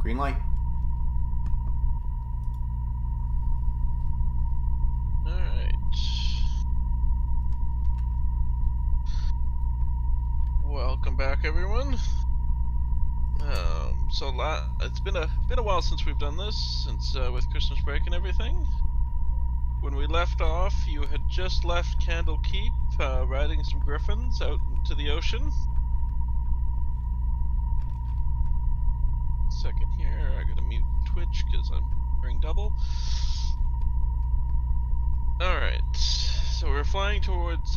Green light. Alright. Welcome back, everyone. It's been a while since we've done this, since with Christmas break and everything. When we left off, you had just left Candle Keep, riding some griffins out into the ocean. Second here, I gotta mute Twitch because I'm wearing double. Alright, so we're flying towards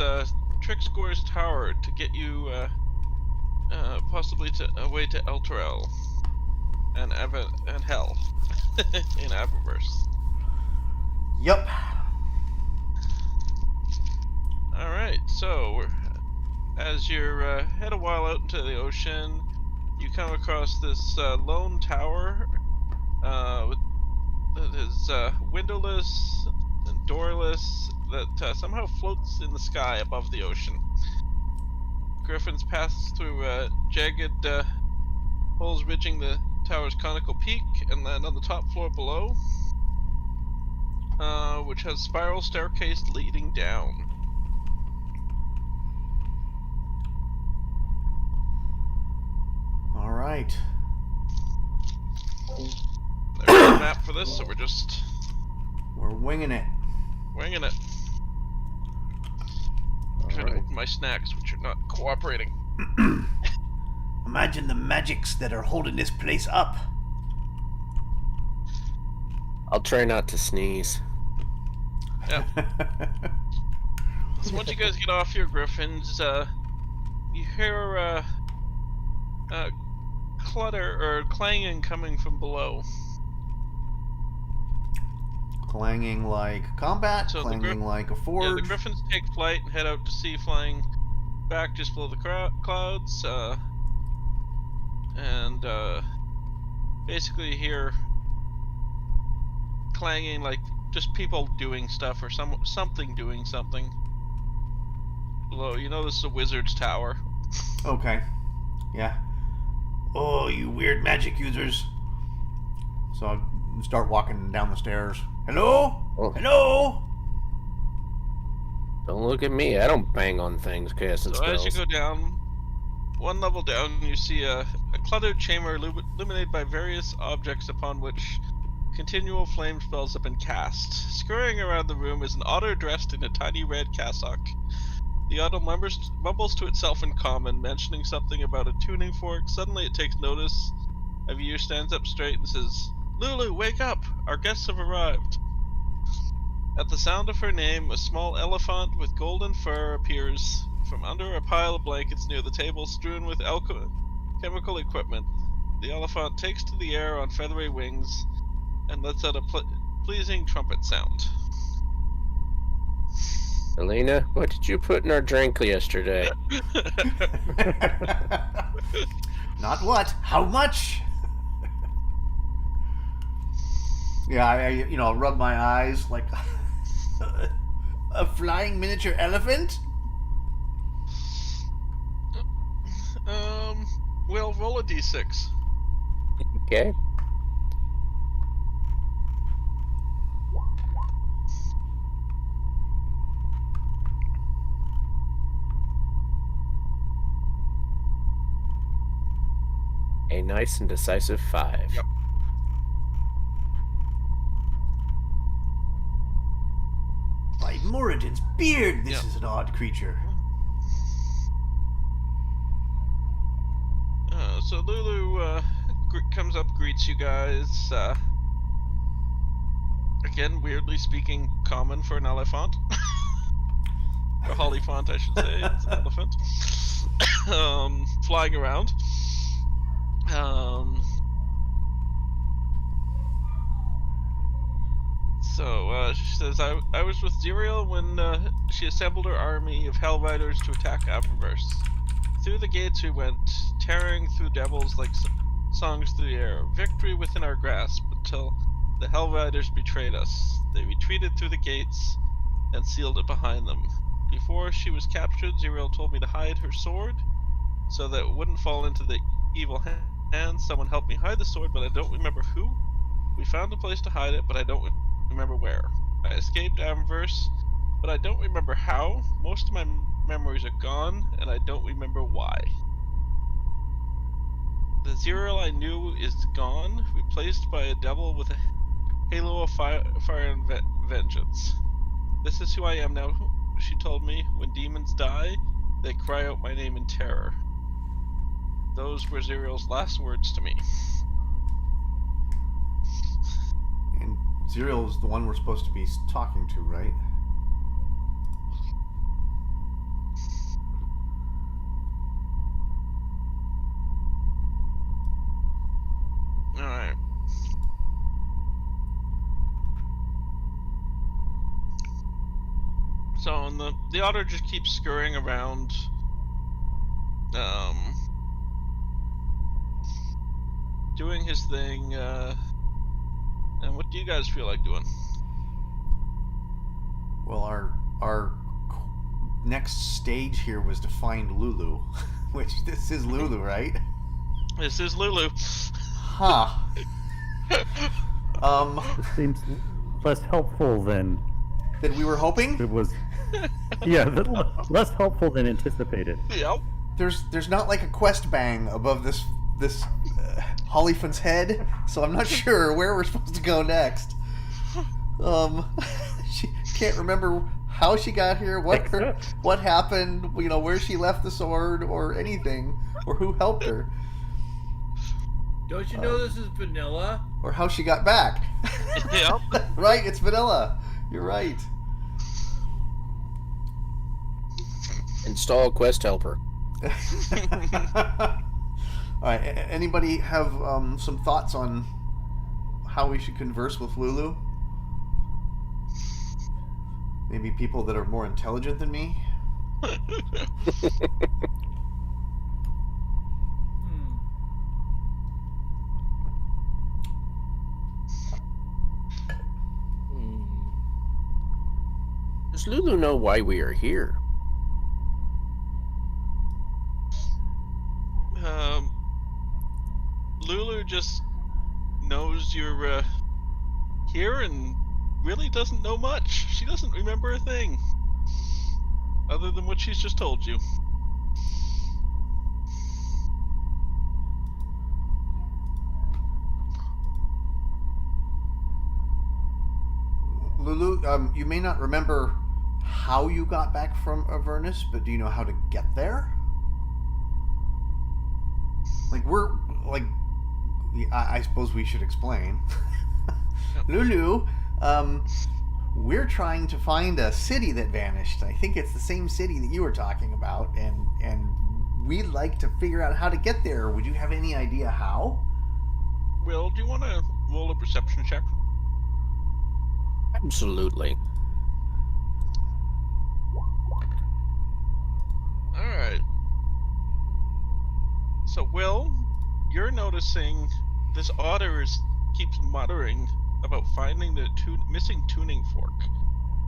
Trixgor's Tower to get you possibly away to Elturel and Hell in Avernus. Yep. Alright, so as you're head a while out into the ocean, you come across this lone tower that is windowless and doorless that somehow floats in the sky above the ocean. Griffins pass through jagged holes ridging the tower's conical peak and land on the top floor below, which has spiral staircase leading down. All right. There's no map for this, so we're winging it. Winging it. I'm trying to open my snacks, which are not cooperating. Imagine the magics that are holding this place up. I'll try not to sneeze. Yeah. So once you guys get off your griffins, you hear clutter or clanging coming from below. Clanging like combat, so clanging like a forge. Yeah, the griffins take flight and head out to sea, flying back just below the clouds, and basically hear clanging like just people doing stuff or something doing something below. You know this is a wizard's tower. Okay. Yeah. Oh, you weird magic users. So I start walking down the stairs. Hello? Oh. Hello? Don't look at me. I don't bang on things, casting so spells. As you go down, one level down, you see a cluttered chamber illuminated by various objects upon which continual flame spells have been cast. Scurrying around the room is an otter dressed in a tiny red cassock. The otter mumbles to itself in common, mentioning something about a tuning fork. Suddenly it takes notice of you, stands up straight and says, "Lulu, wake up! Our guests have arrived." At the sound of her name, a small elephant with golden fur appears from under a pile of blankets near the table strewn with chemical equipment. The elephant takes to the air on feathery wings and lets out a pleasing trumpet sound. Elena, what did you put in our drink yesterday? Not what? How much? Yeah, I rub my eyes like a flying miniature elephant. We'll roll a d6. Okay. A nice and decisive 5. Yep. By Moradin's beard, this is an odd creature. So Lulu comes up, greets you guys. Again, weirdly speaking, common for an elephant. Or hollyphant, I should say. It's an elephant. Flying around. She says, I was with Zerial when she assembled her army of Hellriders to attack Avernus. Through the gates we went, tearing through devils like songs through the air. Victory within our grasp until the Hellriders betrayed us. They retreated through the gates and sealed it behind them. Before she was captured, Zerial told me to hide her sword so that it wouldn't fall into the evil and someone helped me hide the sword, but I don't remember who. We found a place to hide it, but I don't remember where. I escaped Avernus, but I don't remember how. Most of my memories are gone, and I don't remember why. The Zero I knew is gone, replaced by a devil with a halo of fire and vengeance. This is who I am now, she told me. When demons die, they cry out my name in terror. Those were Zerial's last words to me. And Zerial is the one we're supposed to be talking to, right? Alright. So, and the otter just keeps scurrying around, doing his thing, and what do you guys feel like doing? Well, our next stage here was to find Lulu, which this is Lulu, right? This is Lulu. Huh. This seems less helpful than we were hoping. it was. Yeah, less helpful than anticipated. Yep. There's not like a quest bang above this Hollyphant's head, so I'm not sure where we're supposed to go next. She can't remember how she got here, what happened, where she left the sword, or anything, or who helped her, Don't you know this is vanilla? or how she got back. Yep. Right, it's vanilla. You're right. Install quest helper. All right. Anybody have some thoughts on how we should converse with Lulu? Maybe people that are more intelligent than me. Does Lulu know why we are here? Lulu just knows you're here and really doesn't know much. She doesn't remember a thing other than what she's just told you. Lulu, you may not remember how you got back from Avernus, but do you know how to get there? I suppose we should explain. Lulu, we're trying to find a city that vanished. I think it's the same city that you were talking about, and we'd like to figure out how to get there. Would you have any idea how? Will, do you want to roll a perception check? Absolutely. Alright. So, Will, you're noticing this otter keeps muttering about finding the missing tuning fork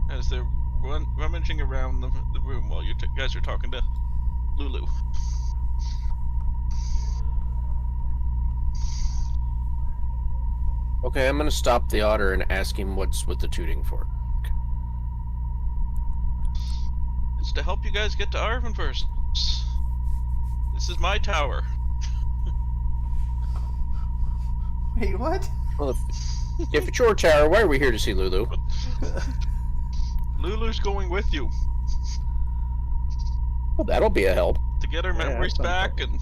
as they're rummaging around the room while you guys are talking to Lulu. Okay, I'm gonna stop the otter and ask him what's with the tuning fork. It's to help you guys get to Arvin first. This is my tower. Wait, what? Well, if it's your tower, why are we here to see Lulu? Lulu's going with you Well, that'll be a help. to get her memories that sounds back and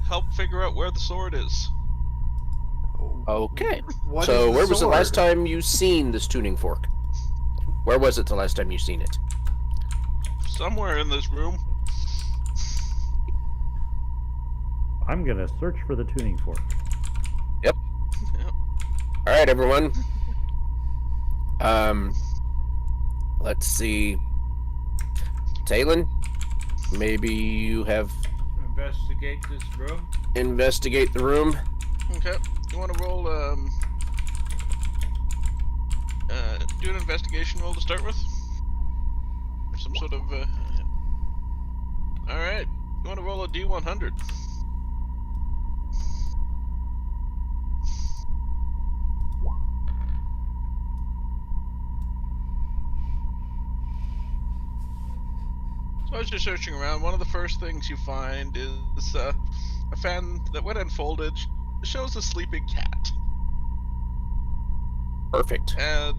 help figure out where the sword is. Okay. What So, is where was the sword? last time you seen this tuning fork? Where was it the last time you seen it? Somewhere in this room. I'm gonna search for the tuning fork. Yep. All right, everyone. Let's see. Talon, maybe you have Investigate this room. investigate the room. Okay. You want to roll do an investigation roll to start with? Or some sort of Alright. You want to roll a D100. So as you're searching around, one of the first things you find is a fan that, when unfolded, shows a sleeping cat. Perfect. And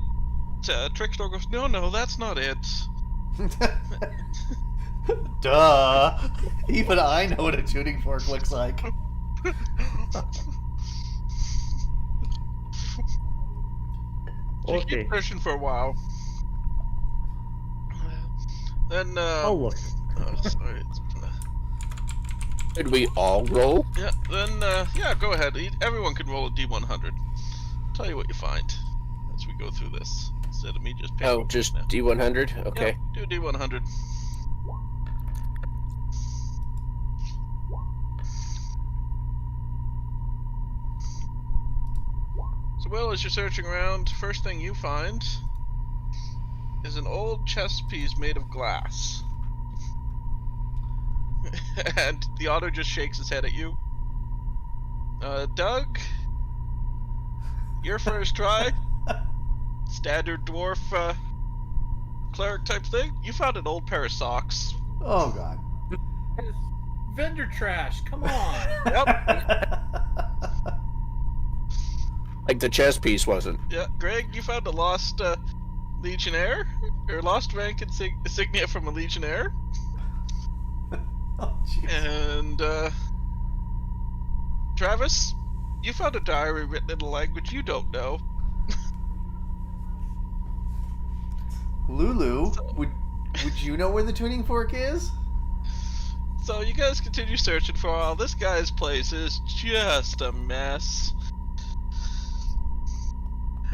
Trickster goes, no, that's not it. Duh. Even I know what a tuning fork looks like. You Okay. keep searching for a while. Then, Oh, look. oh, sorry. Did we all roll? Yeah, then, yeah, go ahead. Everyone can roll a D100. Tell you what you find as we go through this. Instead of me just picking. Oh, just D100? Okay. Yeah, do D100. So, well, as you're searching around, first thing you find is an old chess piece made of glass. And the otter just shakes his head at you. Doug, your first try, standard dwarf cleric type thing. You found an old pair of socks. Oh, God. Vendor trash. Come on. Yep. Like the chess piece wasn't. Yeah, Greg, you found a lost legionnaire, or lost rank insignia from a legionnaire, Oh, jeez. and Travis, you found a diary written in a language you don't know. Lulu, would you know where the tuning fork is? So you guys continue searching for a while. This guy's place is just a mess.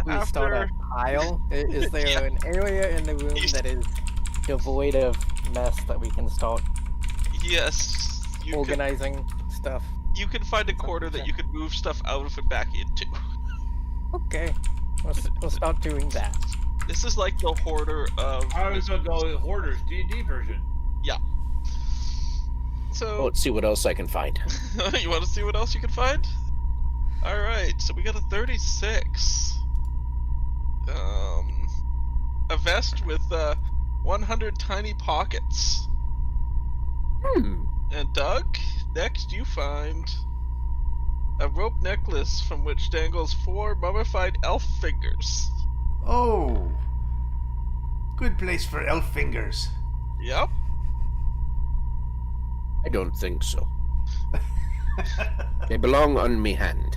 We start a pile. Is there Yeah. an area in the room that is devoid of mess that we can start Yes, organizing stuff? You can find a corner that you can move stuff out of and back into. Okay, we'll start doing that. This is like the hoarder of. I was gonna go with Hoarders D&D version. So Let's see what else I can find. you want to see what else you can find? All right, so we got a 36. A vest with 100 tiny pockets. And Doug, next you find a rope necklace from which dangles 4 mummified elf fingers. Oh. Good place for elf fingers. Yep. I don't think so. They belong on me hand.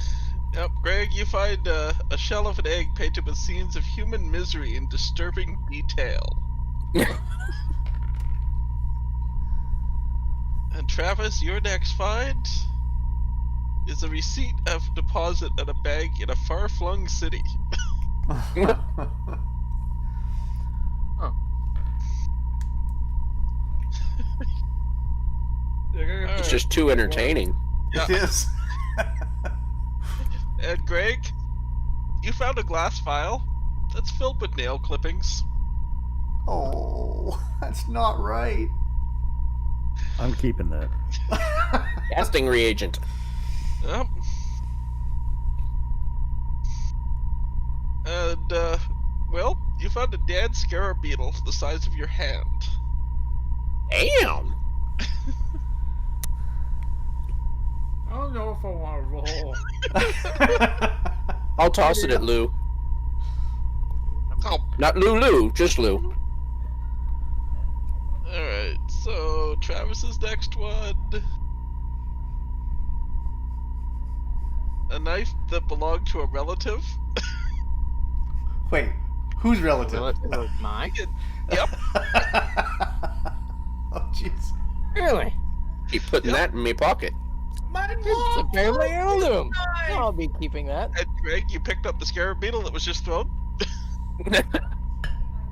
Yep, Greg, you find a shell of an egg painted with scenes of human misery in disturbing detail. And Travis, your next find is a receipt of deposit at a bank in a far-flung city. It's just too entertaining. It is. And Greg, you found a glass vial that's filled with nail clippings. Oh, that's not right. I'm keeping that. Casting reagent. Yep. And, well, you found a dead scarab beetle the size of your hand. Damn! I don't know if I want to roll. I'll toss it at Lou. Oh, Not Lulu, just Lou. alright, so Travis's next one. A knife that belonged to a relative. Wait, who's relative? Mine? Yep. Oh, jeez. Really? Keep putting that in my pocket. It's a family heirloom. I'll be keeping that. And Greg, you picked up the scarab beetle that was just thrown.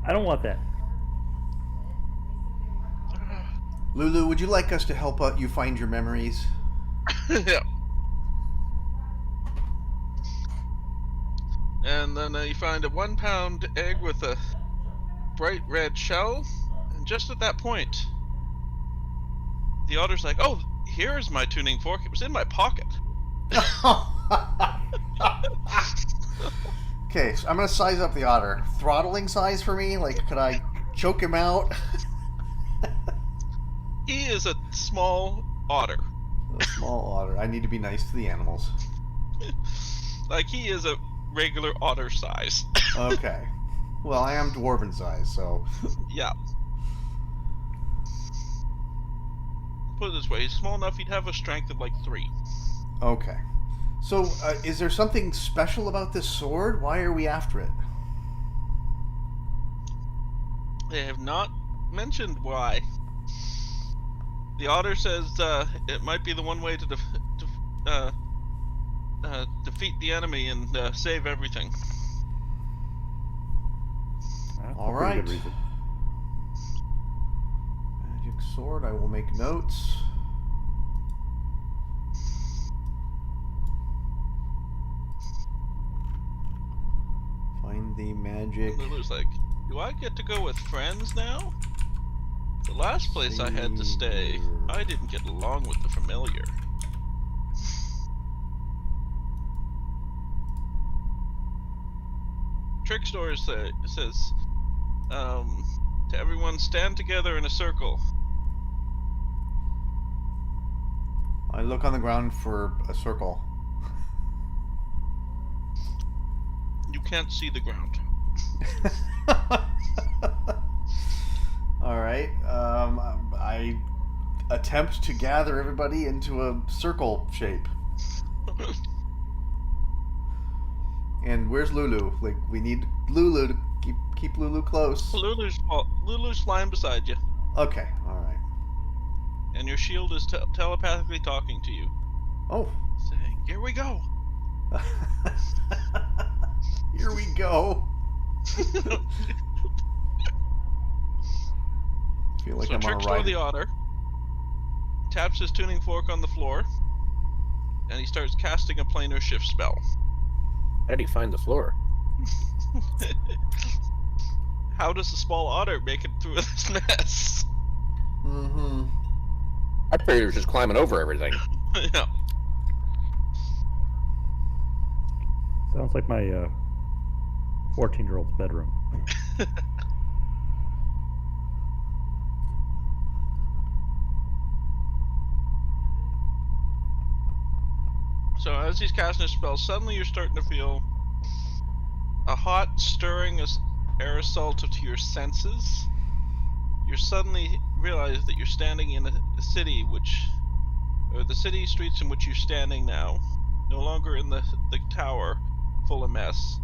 I don't want that. Lulu, would you like us to help you find your memories? Yeah. And then you find a 1-pound egg with a bright red shell. And just at that point, the otter's like, "Oh, here's my tuning fork. It was in my pocket." Okay, so I'm gonna size up the otter. Throttling size for me? Like, could I choke him out? He is a small otter. A small otter. I need to be nice to the animals. Like, he is a regular otter size. Okay. Well, I am dwarven size, so... Yeah. Put it this way, he's small enough he'd have a strength of like 3. Okay. So, is there something special about this sword? Why are we after it? They have not mentioned why. The otter says it might be the one way to defeat the enemy and save everything. That's a All pretty right. good reason. Magic sword, I will make notes. Find the magic. Lulu's like, do I get to go with friends now? The last place I had to stay, I didn't get along with the familiar. Trickstore says, to everyone, stand together in a circle. I look on the ground for a circle. You can't see the ground. All right. I attempt to gather everybody into a circle shape. And where's Lulu? Like, we need Lulu to keep Lulu close. Lulu's flying beside you, Okay. All right. and your shield is telepathically talking to you, Oh. saying, "Here we go." Here we go. Feel like So I'm on a Trickstore ride. the otter taps his tuning fork on the floor, and he starts casting a planar shift spell. How did he find the floor? How does a small otter make it through this mess? Mm-hmm. I figured he was just climbing over everything. Yeah. Sounds like my 14-year-old's bedroom. So as he's casting his spell, suddenly you're starting to feel a hot, stirring aerosol to your senses. You suddenly realize that you're standing in a city or the city streets in which you're standing now, no longer in the tower full of mess,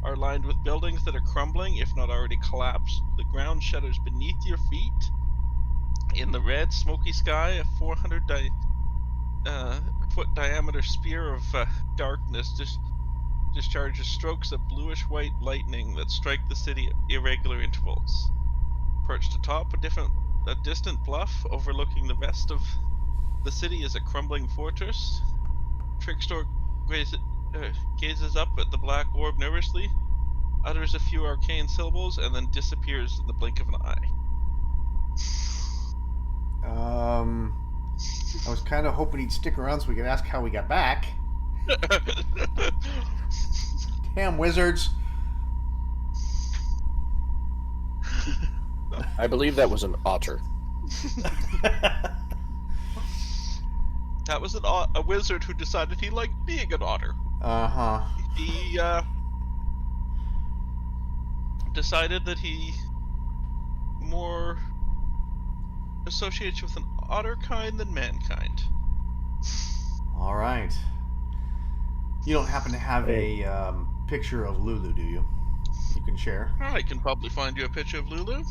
are lined with buildings that are crumbling, if not already collapsed. The ground shudders beneath your feet. In the red, smoky sky, a 400 foot diameter spear of darkness discharges strokes of bluish white lightning that strike the city at irregular intervals. Perched atop a distant bluff overlooking the rest of the city is a crumbling fortress. Trickstore gazes up at the black orb nervously, utters a few arcane syllables, and then disappears in the blink of an eye. I was kind of hoping he'd stick around so we could ask how we got back. Damn wizards. I believe that was an otter. That was a wizard who decided he liked being an otter. Uh-huh. He decided that he more associates with an otter kind than mankind. All right. You don't happen to have a picture of Lulu, do you? You can share. I can probably find you a picture of Lulu.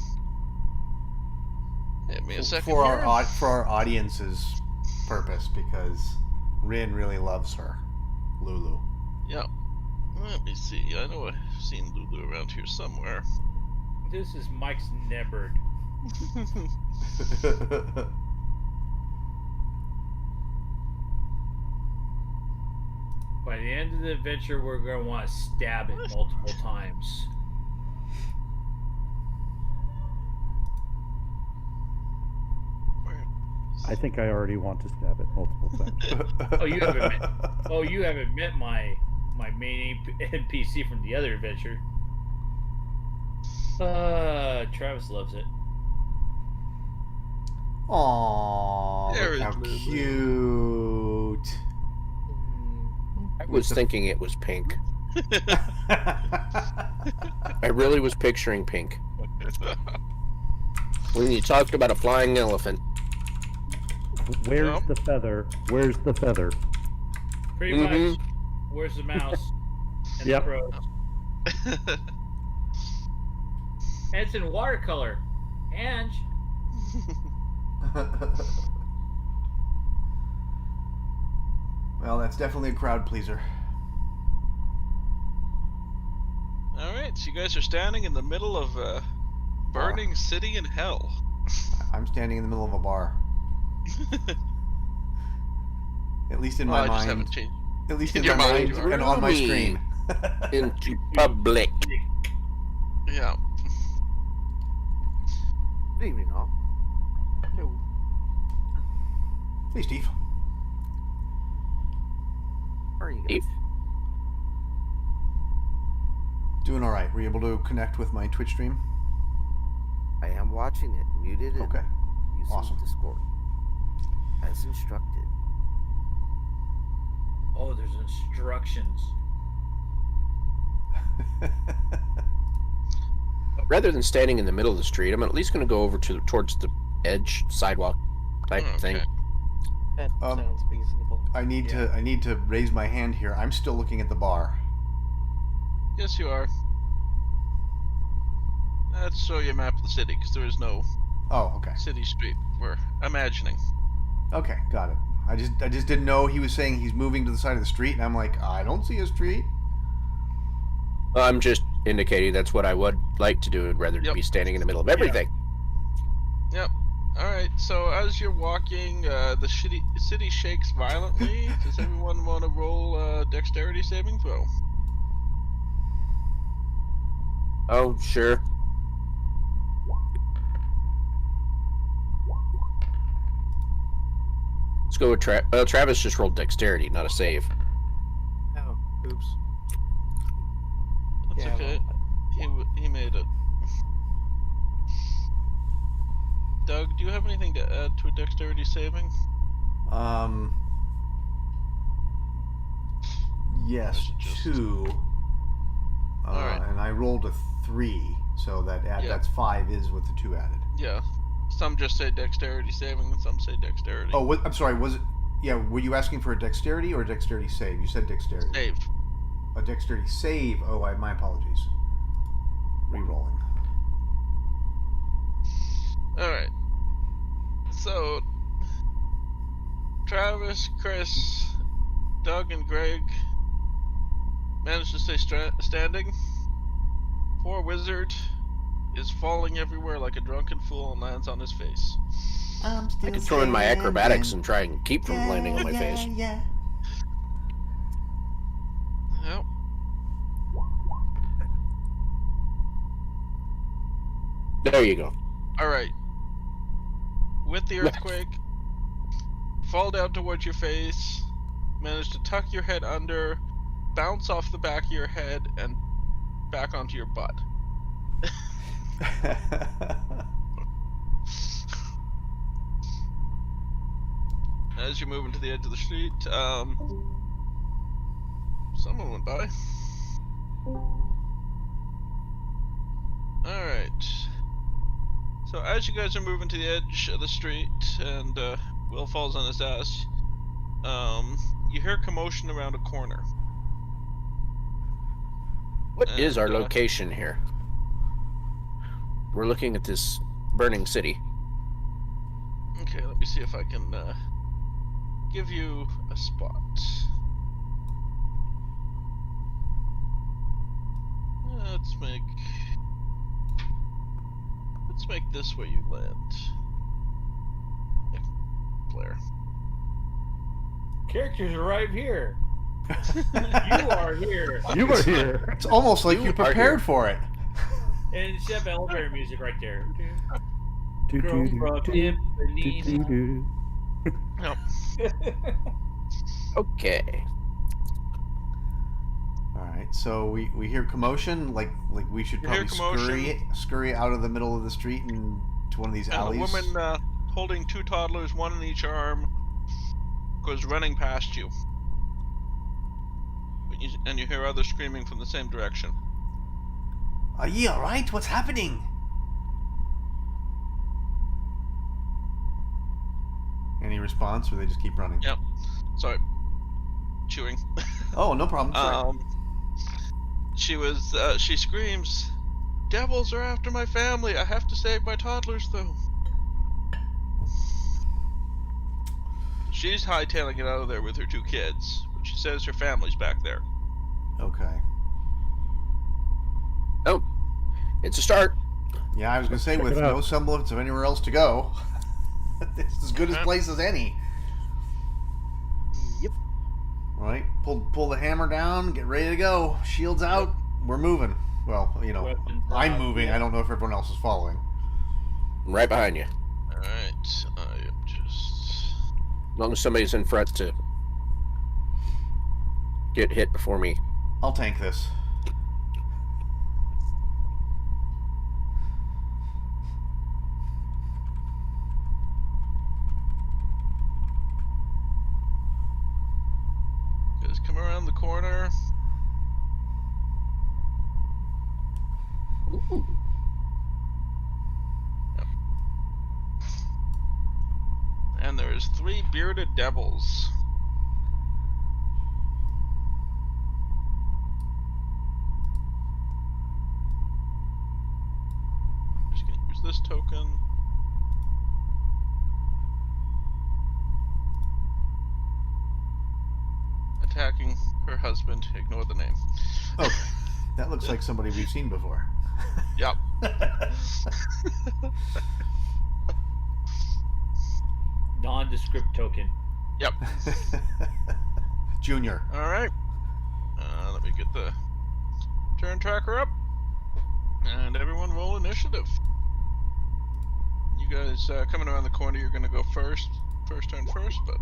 Give me a second For here. our audience's purpose, because Rin really loves her, Lulu. Yeah. Let me see. I know I've seen Lulu around here somewhere. This is Mike's Nebbard. By the end of the adventure, we're going to want to stab it multiple times. I think I already want to stab it multiple times. Oh, you haven't met. Oh, you haven't met my main NPC from the other adventure. Travis loves it. Aww, There look is how Lulu. cute. I was thinking it was pink. I really was picturing pink. When you talked about a flying elephant. Where's Well. the feather? Where's the feather? Pretty Mhm. much. Where's the mouse? And Yep. the crows. And it's in watercolor. And Well, that's definitely a crowd pleaser. Alright, so you guys are standing in the middle of a burning city in hell. I'm standing in the middle of a bar. At least in Well, my I just mind. haven't changed. At least In in your my mind, mind you are. and on my Roomy. screen. Into public. Yeah. Good evening, all. Hello. Hey, Steve. How are you guys? Steve? Doing all right. Were you able to connect with my Twitch stream? I am watching it, muted and Okay. using Awesome. Discord. As instructed. oh, there's instructions. Rather than standing in the middle of the street, I'm at least going to go over towards the edge sidewalk type thing. Okay. That sounds reasonable. I need to raise my hand here. I'm still looking at the bar. Yes, you are. Let's show you a map of the city, because there is no Oh, okay. city street we're imagining. Okay, got it. I just didn't know he was saying he's moving to the side of the street, and I'm like, I don't see a street. I'm just indicating that's what I would like to do. I'd rather Yep. be standing in the middle of everything. Yep. Alright, so as you're walking, the city shakes violently. Does everyone want to roll a dexterity saving throw? Oh, sure. Let's go with Travis just rolled dexterity, not a save. Oh, oops. That's Yeah, okay. He made it. Doug, do you have anything to add to a dexterity saving? Yes, Or is it just- 2. Alright. And I rolled a 3, so that's 5 is with the 2 added. Yeah. Some just say dexterity saving, and some say dexterity. Oh, I'm sorry. Was it? Yeah. Were you asking for a dexterity or a dexterity save? You said dexterity. Save. A dexterity save. Oh, my apologies. Rerolling. Alright. So, Travis, Chris, Doug, and Greg managed to stay standing. Poor wizard is falling everywhere like a drunken fool and lands on his face. I could throw in my acrobatics and try and keep from landing on my face. Yeah. Yep. There you go. Alright. With the earthquake, fall down towards your face, manage to tuck your head under, bounce off the back of your head, and back onto your butt. As you're moving to the edge of the street, someone went by. Alright. So as you guys are moving to the edge of the street and Will falls on his ass, you hear commotion around a corner. What is our And, location here? We're looking at this burning city. Okay, let me see if I can give you a spot. Let's make this where you land. Yeah, Blair. Characters arrive here. You are here. You are here. It's almost like You you are prepared here. for it. And it's have elevator music right there. Do, Girl do, from do, do, Tiffany's. do, do. Yep. Okay. All right. So we hear commotion. Like we should You hear probably commotion. scurry out of the middle of the street and to one of these And alleys. a holding 2 toddlers, 1 in each arm, goes running past you. And you hear others screaming from the same direction. Are ye alright? What's happening? Any response, or they just keep running? Yep. Sorry. Chewing. Oh, no problem. Sorry. She screams, "Devils are after my family! I have to save my toddlers, though." She's hightailing it out of there with her 2 kids. But she says her family's back there. Okay. Oh, it's a start. Yeah, I was going to say, Check with it out. no semblance of anywhere else to go, it's as good a place as any. Yep. Right? Pull the hammer down, get ready to go. Shields out, we're moving. Well, you know, Weapons I'm out, moving. yeah. I don't know if everyone else is following. I'm right behind you. Alright, I am just... As long as somebody's in front to get hit before me. I'll tank this. Guys, come around the corner. Ooh. And there's 3 bearded devils. Just gonna use this token. Attacking her husband. Ignore the name. Okay. That looks like somebody we've seen before. Yep. Nondescript token. Yep. Junior. Alright. Let me get the turn tracker up. And everyone roll initiative. You guys coming around the corner, you're going to go first. First turn first, but...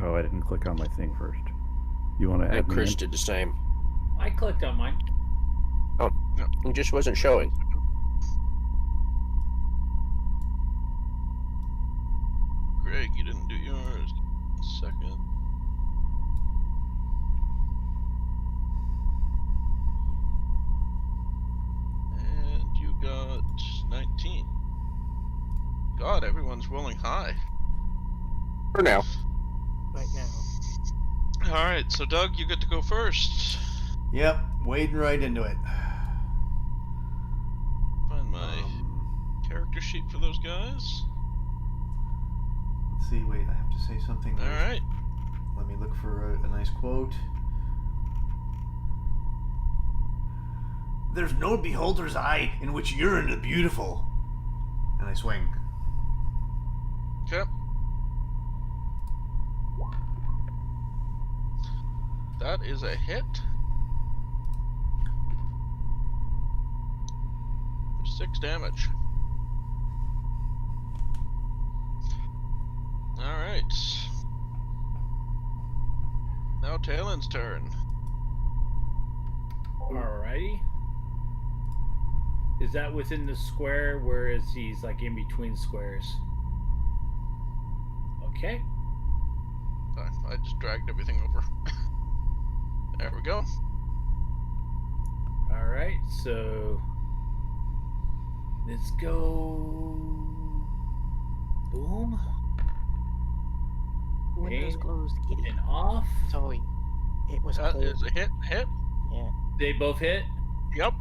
Oh, I didn't click on my thing first. You want to And add me Chris in? did the same. I clicked on mine. It just wasn't showing. Greg, you didn't do yours. Second. And you got 19. God, everyone's rolling high. For now. Right now. Alright, so Doug, you get to go first. Yep, wading right into it. Find my character sheet for those guys. Let's see, wait, I have to say something. Alright. Let me look for a nice quote. There's no beholder's eye in which you're in the beautiful. And I swing. Okay. That is a hit. For 6 damage. Alright. Now Talon's turn. Alrighty. Is that within the square, whereas he's like in between squares? Okay. I just dragged everything over. There we go. Alright, so let's go. Boom. Windows And- closed, kitty. And off. Sorry. It was That cold. is a hit. Hit. Yeah. They both hit. Yep.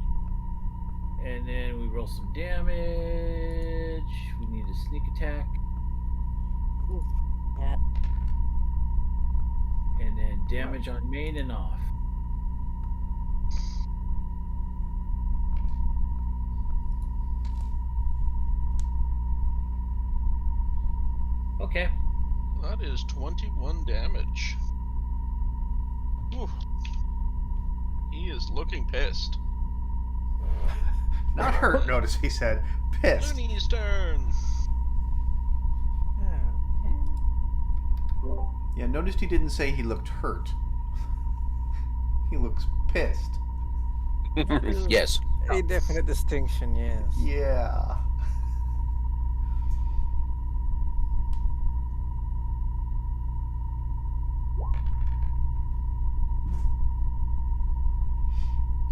And then we roll some damage. We need a sneak attack. Ooh, that. And then damage on main and off. Okay. That is 21 damage. Ooh. He is looking pissed. Not hurt, notice he said. Pissed. Looney's turn. Okay. Yeah, noticed he didn't say he looked hurt. He looks pissed. Yes. A definite distinction, yes. Yeah.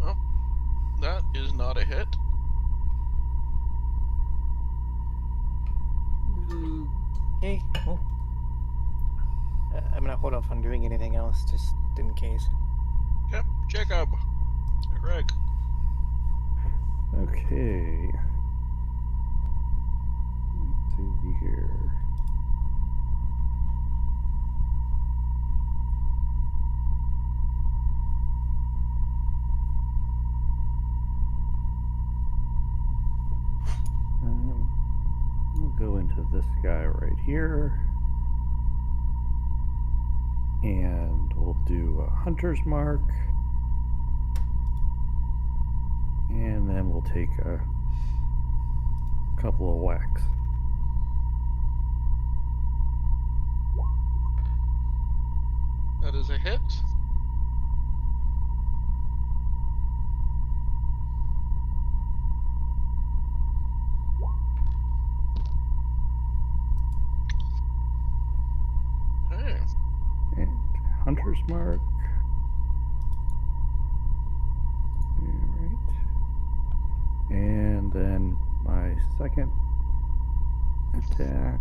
Oh, that is not a hit. Okay, well. I'm gonna hold off on doing anything else, just in case. Yep, Jacob. Greg. Okay. Let's see here. We'll go into this guy right here. And we'll do a hunter's mark. And then we'll take a couple of whacks. That is a hit. Okay. And hunter's mark. Alright. And then my second attack.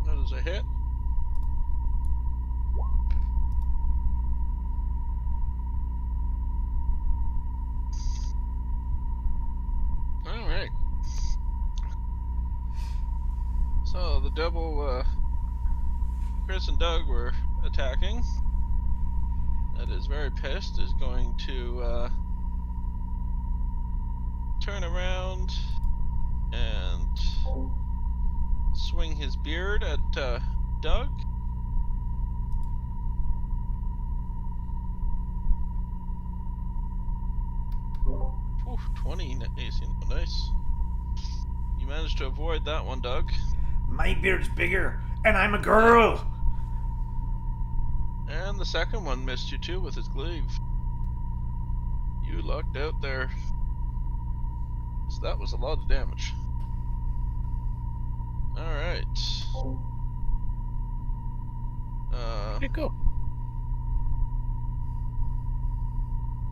That is a hit. Alright. So the double Chris and Doug were attacking. That is very pissed, is going to turn around and swing his beard at Doug. Ooh, 20 AC, nice. You managed to avoid that one, Doug. My beard's bigger, and I'm a girl. And the second one missed you too with his glaive. You lucked out there. So that was a lot of damage. Alright. Where'd it go?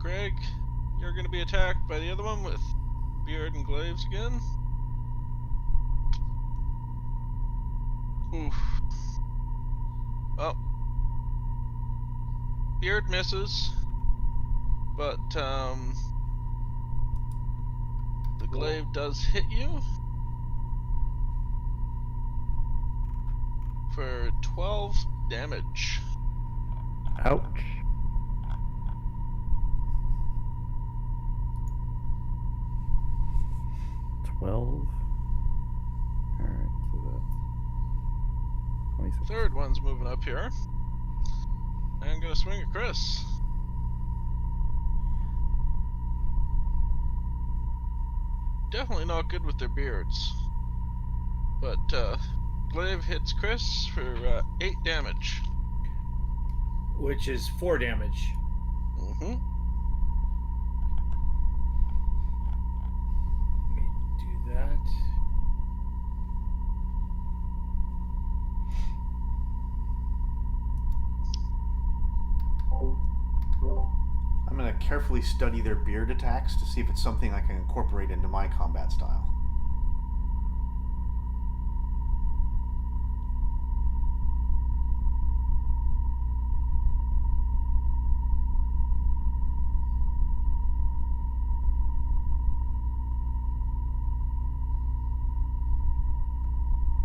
Greg, you're gonna be attacked by the other one with beard and glaives again. Oof. Oh. Beard misses, but the glaive does hit you for 12 damage. Ouch. Alright, so that's 26. Third one's moving up here. I'm gonna swing at Chris. Definitely not good with their beards. But glaive hits Chris for 8 damage. Which is 4 damage. Mm-hmm. Let me do that. I'm going to carefully study their beard attacks to see if it's something I can incorporate into my combat style.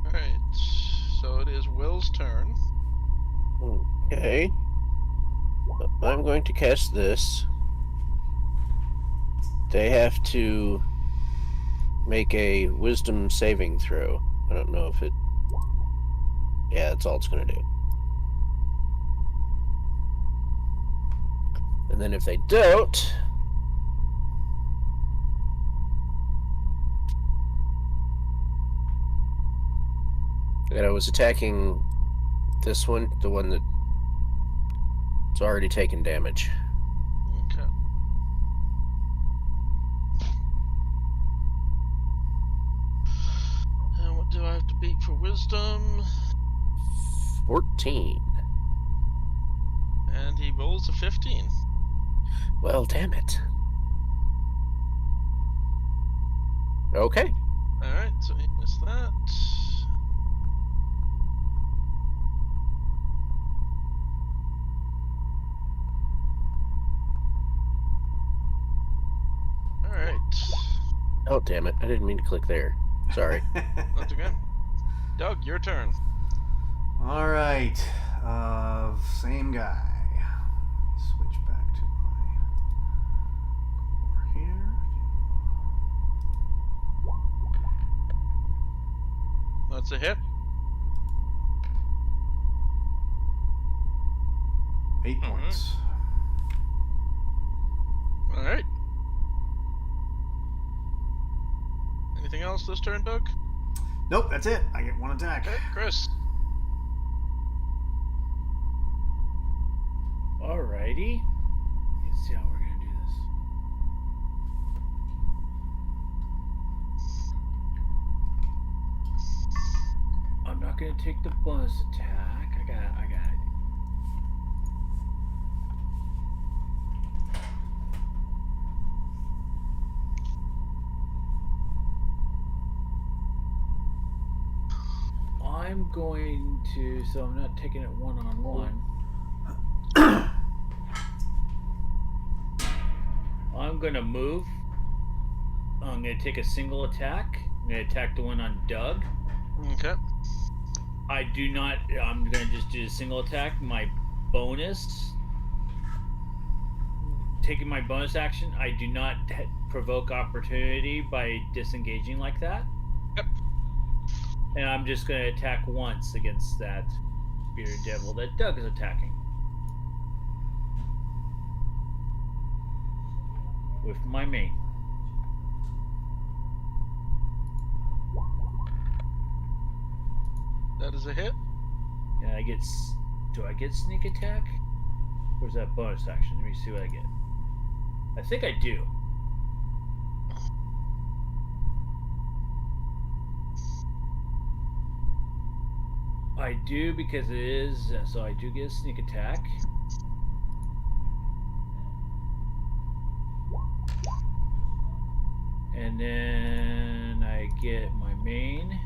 Alright, so it is Will's turn. Okay. I'm going to cast this. They have to make a wisdom saving throw. I don't know if it... Yeah, that's all it's going to do. And then if they don't... And I was attacking this one, the one that's already taken damage. Okay. And what do I have to beat for wisdom? 14. And he rolls a 15. Well, damn it. Okay. Alright, so he missed that. Alright. Oh, damn it. I didn't mean to click there. Sorry. That's okay. Doug, your turn. All right. Same guy. Switch back to my core here. That's a hit. 8 points. Alright. Anything else this turn, Doug? Nope, that's it. I get 1 attack. Okay, Chris. Alrighty. Let's see how we're gonna do this. I'm not gonna take the bonus attack. I got it. I'm going to, so I'm not taking it one-on-one. I'm going to move. I'm going to take a single attack. I'm going to attack the one on Doug. Okay. I'm going to just do a single attack. My bonus, taking my bonus action, I do not provoke opportunity by disengaging like that. Yep. And I'm just going to attack once against that bearded devil that Doug is attacking. With my main. That is a hit. And do I get sneak attack? Or is that bonus action? Let me see what I get. I think I do. I do because it is, so I do get a sneak attack. And then I get my main.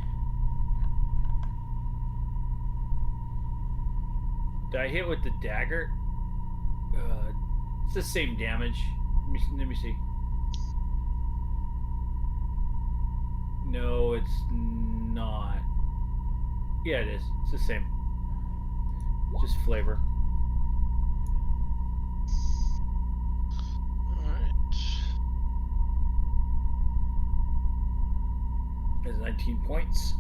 Did I hit with the dagger? It's the same damage. Let me see. No, it's not. Yeah, it is. It's the same. Just flavor. Alright. It's 19 points.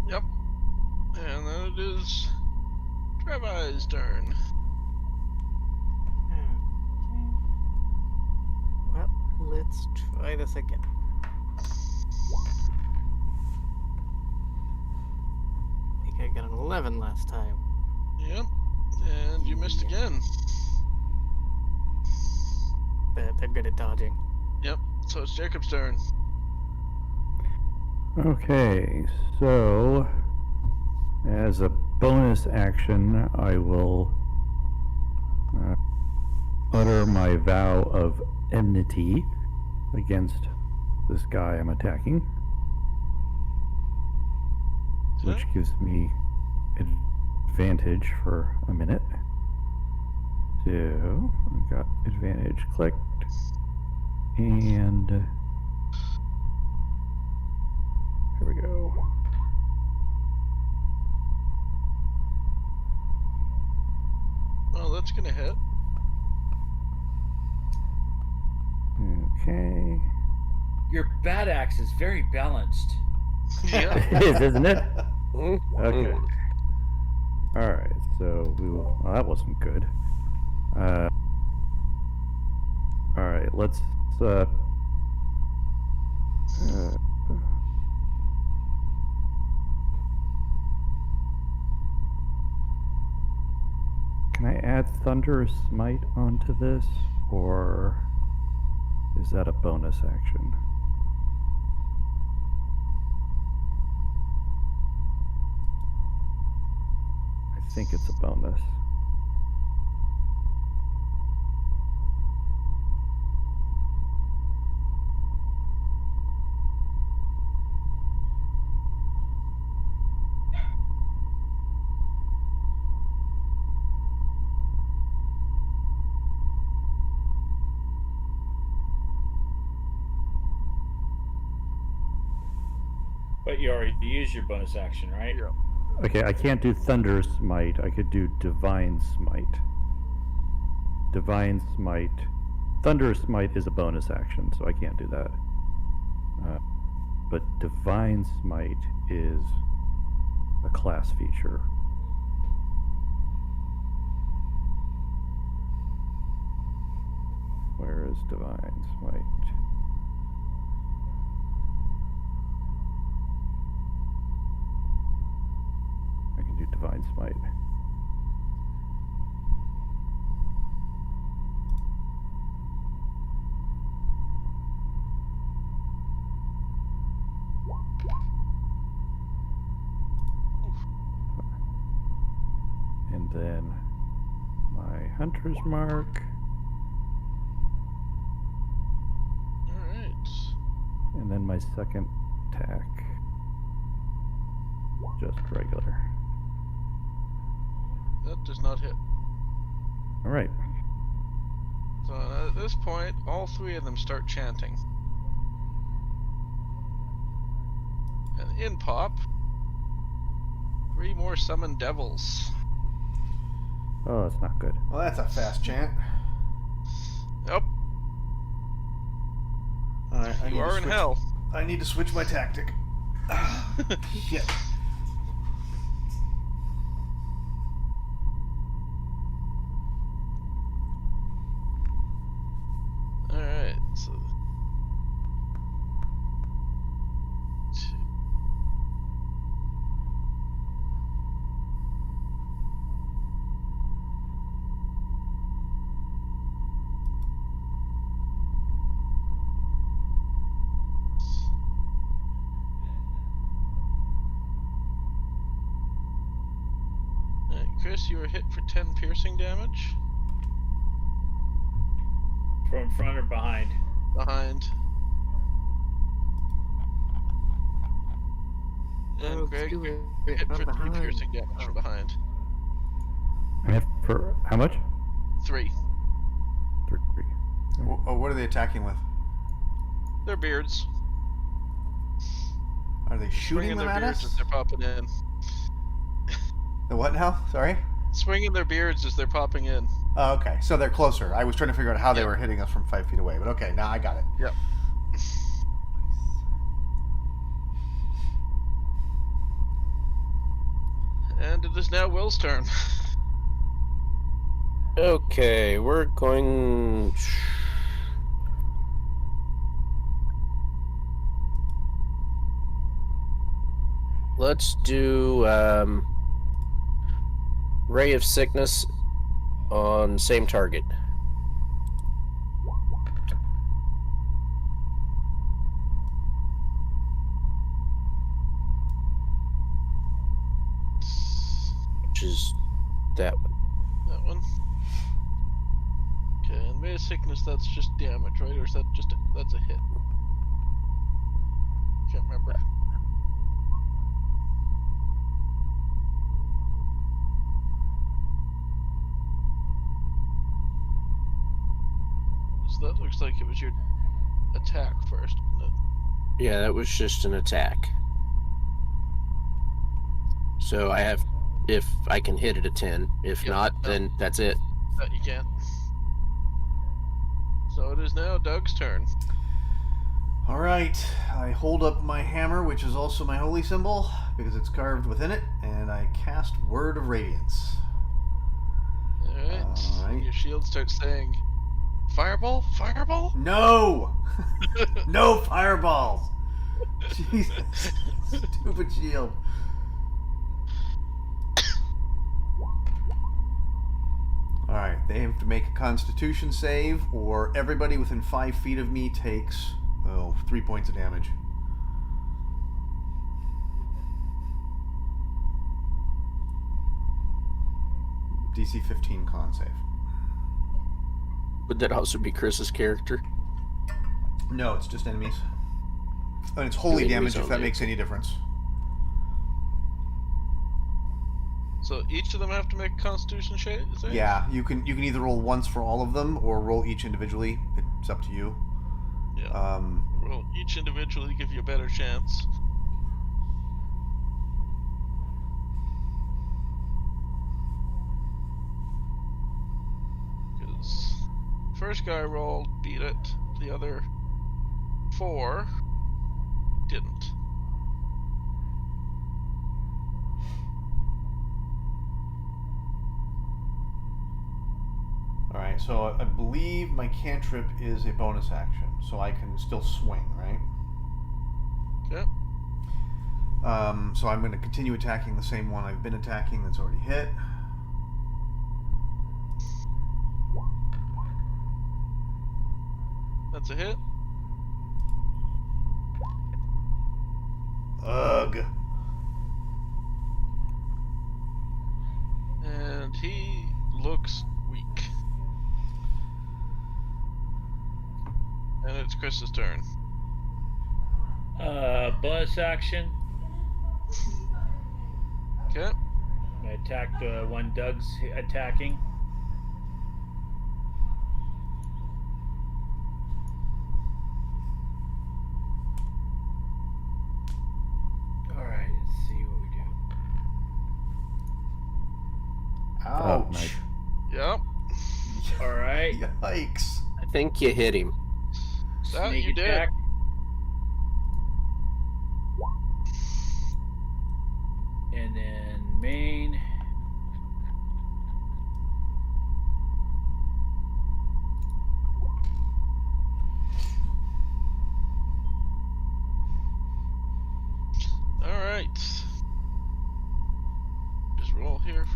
Yep. And then it is Travi's turn. Well, let's try this again. I think I got an 11 last time. Yep. And you missed again. They're good at dodging. Yep. So it's Jacob's turn. Okay, so as a bonus action, I will utter my vow of enmity against this guy I'm attacking, which gives me advantage for a minute. So I got advantage clicked, and here we go. Well, that's gonna hit. Okay. Your bat axe is very balanced. Yeah. It is, isn't it? Mm-hmm. Okay. Alright, so we will. Well, that wasn't good. Alright, let's. Can I add Thunderous Smite onto this, or is that a bonus action? I think it's a bonus. But you already used your bonus action, right? Yeah. Okay, I can't do Thunder Smite. I could do Divine Smite. Divine Smite. Thunder Smite is a bonus action, so I can't do that. But Divine Smite is a class feature. Where is Divine Smite? I can do Divine Smite. And then my Hunter's Mark, Alright. and then my second attack. Just regular. That does not hit. Alright. So at this point, all three of them start chanting. And in pop, 3 more summoned devils. Oh, that's not good. Well, that's a fast chant. Yep, All right, you are in hell. I need to switch my tactic. Shit. Alright, so... Alright, Chris, you were hit for 10 piercing damage. From front or behind? Behind. And Oh, Greg, do you're it hit from for 3 behind. piercing damage from behind. And for how much? 3. 3. What are they attacking with? Their beards. Are they shooting Swinging them their at beards as us? they're popping in. The what now? Sorry? Swinging their beards as they're popping in. Oh, okay. So they're closer. I was trying to figure out how they Yep. were hitting us from 5 feet away, but okay, now I got it. Yep. And it is now Will's turn. Okay, we're going. Let's do Ray of Sickness on same target. Which is that one. That one. Okay, and Ray of Sickness, that's just damage, right? Or is that just that's a hit? Can't remember. So that looks like it was your attack first, wasn't it? Yeah, that was just an attack. So I have, if I can hit it a 10. If Yep. not, then that's it. That you can't. So it is now Doug's turn. All right. I hold up my hammer, which is also my holy symbol, because it's carved within it, and I cast Word of Radiance. Alright. Alright. Your shield starts saying, Fireball? Fireball? No! No fireballs! Jesus. Stupid shield. They have to make a Constitution save, or everybody within 5 feet of me takes 3 points of damage. DC 15 con save. Would that also be Chris's character? No, it's just enemies. And it's holy Enemies damage if that only. makes any difference. So each of them have to make a Constitution save? Yeah, you can either roll once for all of them or roll each individually. It's up to you. Yeah. Roll each individually, give you a better chance. Because first guy rolled, beat it. The other 4 didn't. Alright, so I believe my cantrip is a bonus action, so I can still swing, right? Okay. So I'm going to continue attacking the same one I've been attacking that's already hit. That's a hit. Ugh. And he looks weak. And it's Chris's turn. Bonus action. Okay. I attacked one Doug's attacking. Alright, let's see what we do. Ouch. nice. Yep. Alright. Yikes. I think you hit him. That Sneak you did. attack. And then main. Alright. Just roll here.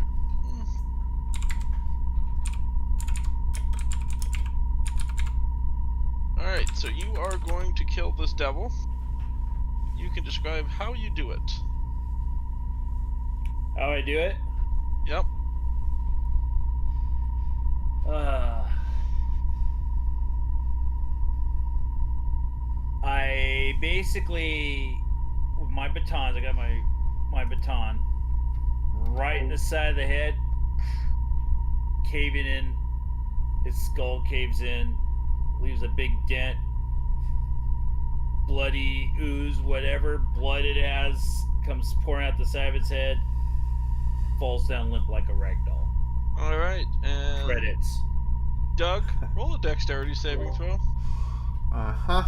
Alright, so you are going to kill this devil. You can describe how you do it. How I do it? Yep. I basically, with my batons, I got my baton right in the side of the head, caving in. His skull caves in, leaves a big dent, bloody ooze, whatever blood it has comes pouring out the side of its head, falls down limp like a rag doll. Alright, and Credits. Doug, roll a dexterity saving throw. Uh-huh.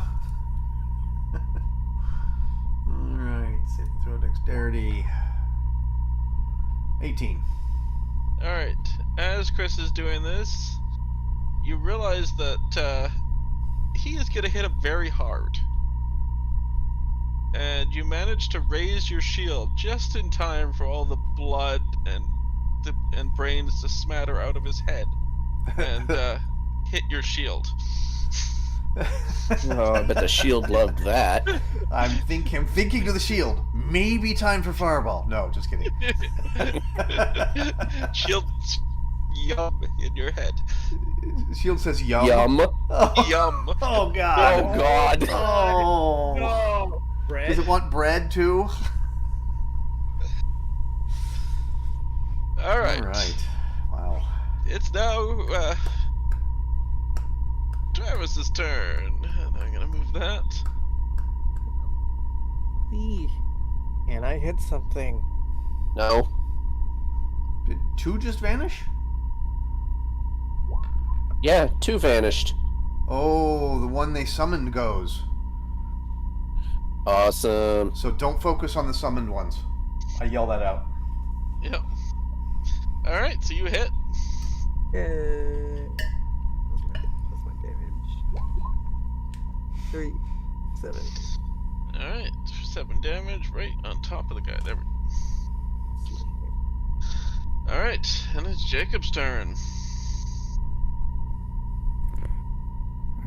Alright, save and throw dexterity. 18. Alright, as Chris is doing this, you realize that he is going to hit him very hard. And you manage to raise your shield just in time for all the blood and brains to smatter out of his head and hit your shield. Oh, I bet the shield loved that. I'm thinking to the shield. Maybe time for fireball. No, just kidding. Shield yum in your head. Shield says yum. Yum. Oh, Yum. oh god. Oh god. Oh. No! Bread? Does it want bread too? Alright. Alright. Wow. It's now Travis's turn. And I'm gonna move that. Eee. And I hit something. No. Did 2 just vanish? Yeah, 2 vanished. Oh, the one they summoned goes. Awesome. So don't focus on the summoned ones. I yell that out. Yep. Alright, so you hit. Yay. That's my damage. 3, 7. Alright, 7 damage right on top of the guy. There we go. Alright, and it's Jacob's turn.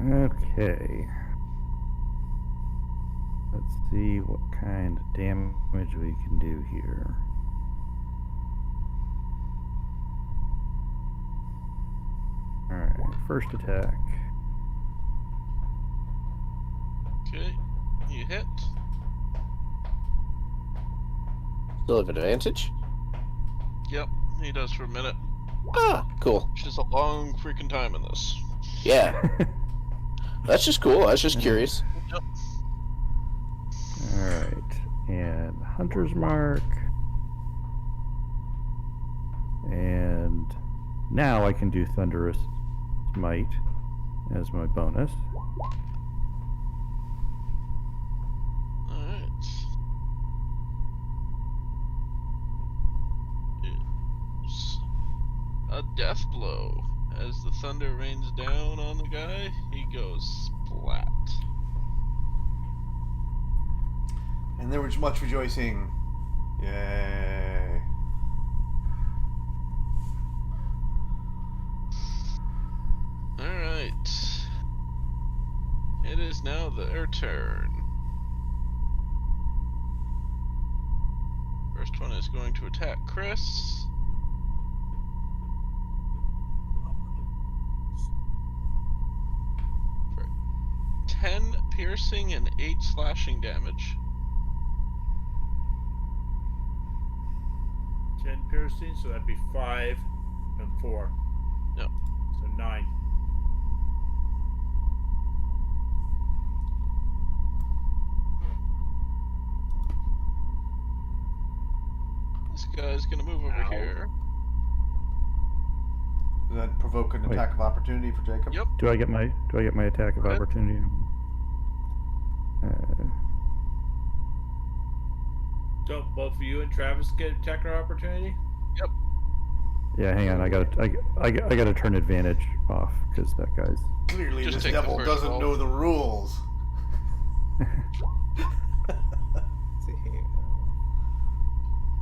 Okay. Let's see what kind of damage we can do here. Alright, first attack. Okay, you hit. Still have advantage? Yep, he does for a minute, Ah, cool. which is a long freaking time in this. Yeah. That's just cool. I was just curious. Yep. Alright, and Hunter's Mark. And now I can do Thunderous Smite as my bonus. Alright. It's a death blow. As the thunder rains down on the guy, he goes splat. And there was much rejoicing. Yay. Alright. It is now their turn. First one is going to attack Chris. For 10 piercing and 8 slashing damage. 10 piercing, so that'd be 5 and 4. Yep. So 9. This guy's gonna move over Ow. here. Does that provoke an Wait. attack of opportunity for Jacob? Yep. Do I get my attack of Go ahead. opportunity? Don't both of you and Travis get attacker opportunity? Yeah, hang on. I gotta turn advantage off because that guy's. Clearly, Just this take the devil first doesn't roll. know the rules. Let's see here.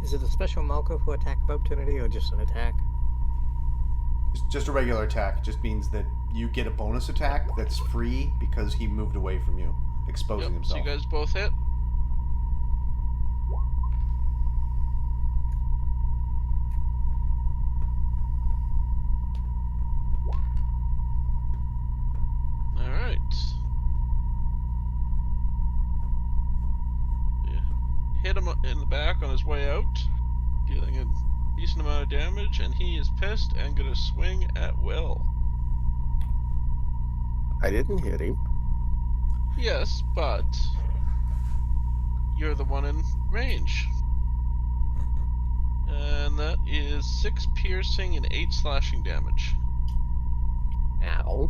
Is it a special marker for attack of opportunity or just an attack? It's just a regular attack. It just means that you get a bonus attack that's free because he moved away from you, exposing Yep. So himself. you guys both hit. Alright. Yeah. Hit him in the back on his way out, dealing a decent amount of damage, and he is pissed and gonna swing at Will. I didn't hit him. Yes, but you're the one in range. And that is 6 piercing and 8 slashing damage. Ow.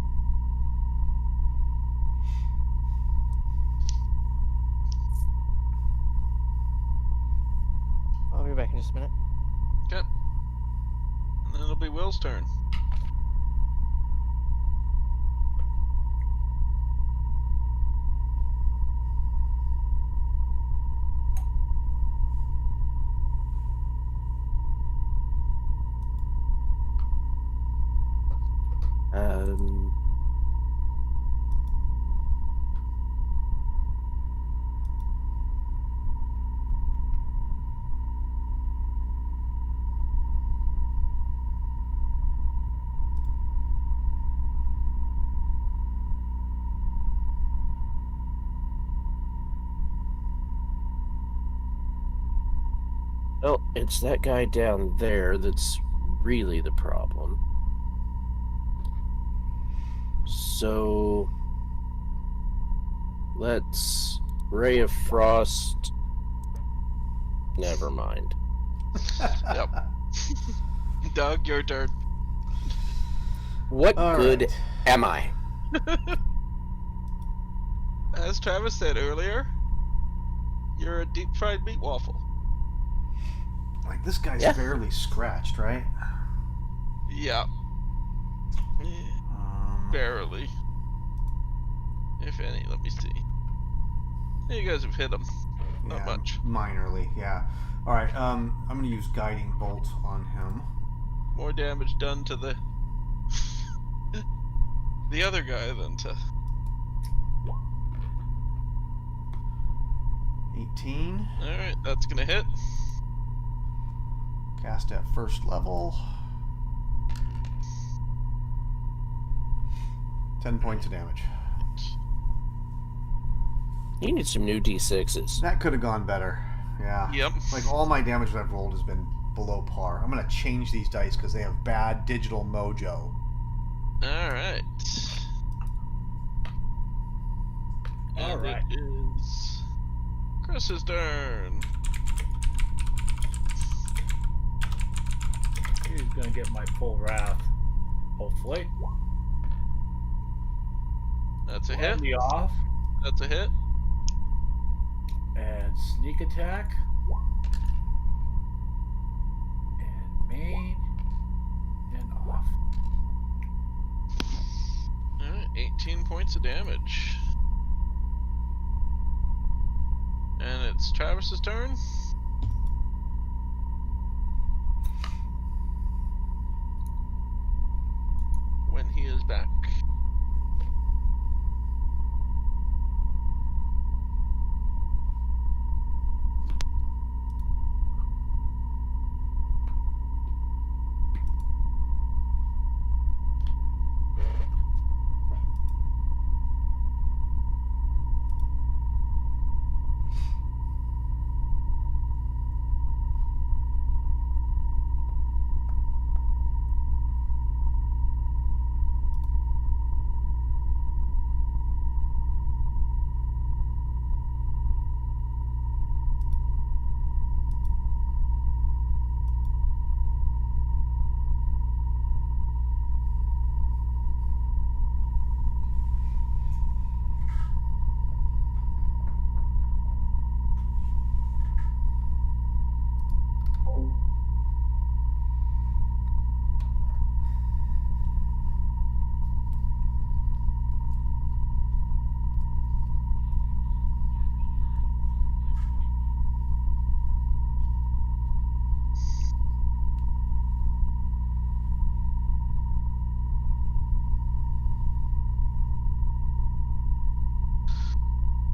I'll be back in just a minute. Okay. And then it'll be Will's turn. Um. Well, it's that guy down there that's really the problem. So let's Ray of Frost. Never mind. Yep. Doug, your turn. What All good right. am I? As Travis said earlier, you're a deep fried meat waffle. Like, this guy's Yeah. barely scratched, right? Yeah. Barely. If any, let me see. You guys have hit him. Not Yeah, much. Minorly, yeah. Alright, I'm gonna use Guiding Bolt on him. More damage done to the other guy than to 18. Alright, that's gonna hit. Cast at first level. 10 points of damage. You need some new D6s. That could have gone better. Yeah. Yep. Like all my damage that I've rolled has been below par. I'm gonna change these dice because they have bad digital mojo. Alright. And Alright. it is Chris's turn. He's gonna get my full wrath. Hopefully. That's a hit. Me off. That's a hit. And sneak attack. And main. And off. Alright, 18 points of damage. And it's Travis's turn. When he is back.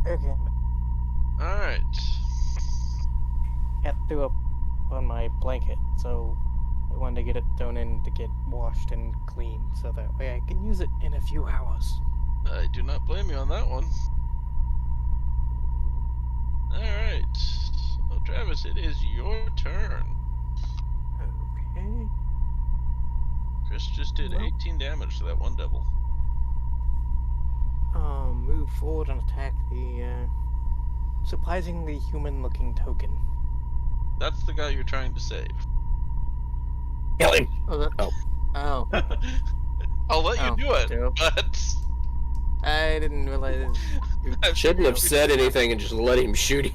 Okay. Alright. Cat threw up on my blanket, so I wanted to get it thrown in to get washed and cleaned, so that way I can use it in a few hours. I do not blame you on that one. Alright. So, Travis, it is your turn. Okay. Chris just did Well. 18 damage to that one devil. Move forward and attack the, surprisingly human-looking token. That's the guy you're trying to save. Kill him! Oh, that... Oh. Oh. I'll let you Oh, do it, dope. but I didn't realize... I Shouldn't have said anything and just let him shoot him.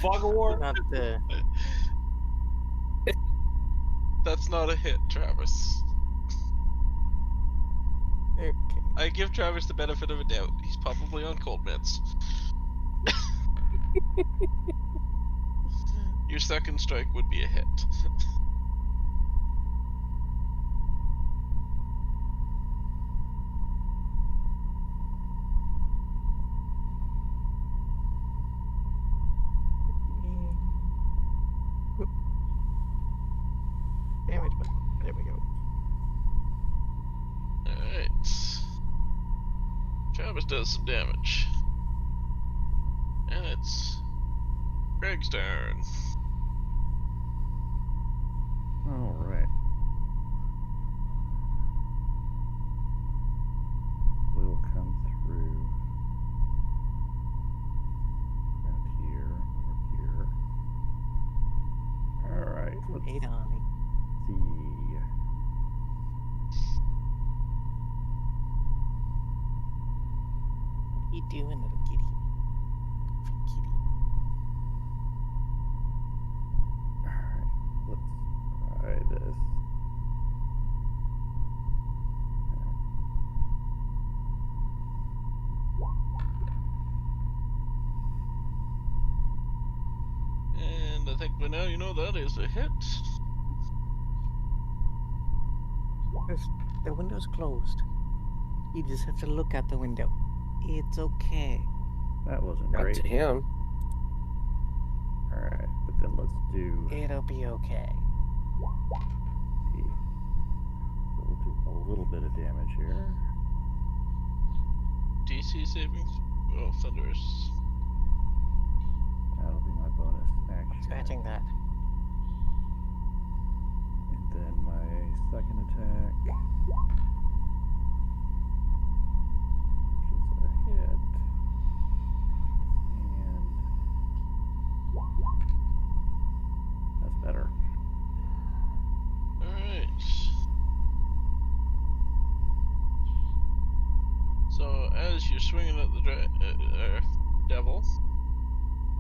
Fog of war. Not the... That's not a hit, Travis. Okay. I give Travis the benefit of a doubt. He's probably on cold meds. Your second strike would be a hit. Whoop. Damage button. There we go. Alright. Travis does some damage. And it's Greg's turn. Alright. We'll come through. Around here, over here. Alright, let's Hey, Donnie. see. What are you doing, little kitty? Good kitty. Alright, let's try this. And I think by now you know that is a hit. The window's closed. You just have to look out the window. It's okay. That wasn't Up great. to him. Alright, but then let's do It'll be okay. the... We'll do a little bit of damage here. DC savings. Oh, thunderous. That'll be my bonus action. Scratching that. And then my second attack. Which is a hit. And that's better. All right. So as you're swinging at the devil,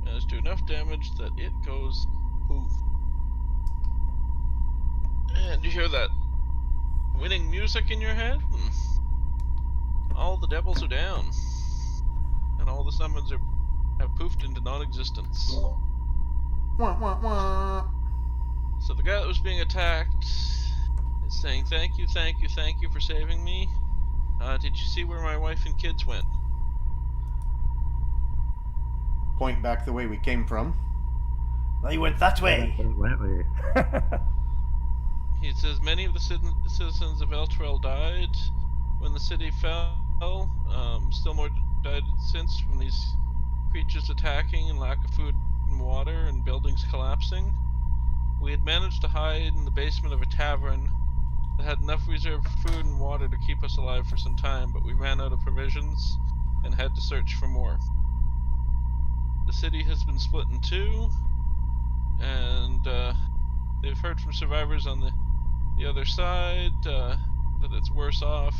manage to do enough damage that it goes poof. And you hear that winning music in your head. All the devils are down, and all the summons have poofed into non-existence. Wah, wah, wah. So the guy that was being attacked is saying, "Thank you, thank you, thank you for saving me. Did you see where my wife and kids went?" Point back the way we came from. They went that way. That way. He says many of the citizens of Elturel died when the city fell. Still more died since from these creatures attacking and lack of food and water and buildings collapsing. We had managed to hide in the basement of a tavern that had enough reserved food and water to keep us alive for some time, but we ran out of provisions and had to search for more. The city has been split in two, and they've heard from survivors on the other side that it's worse off.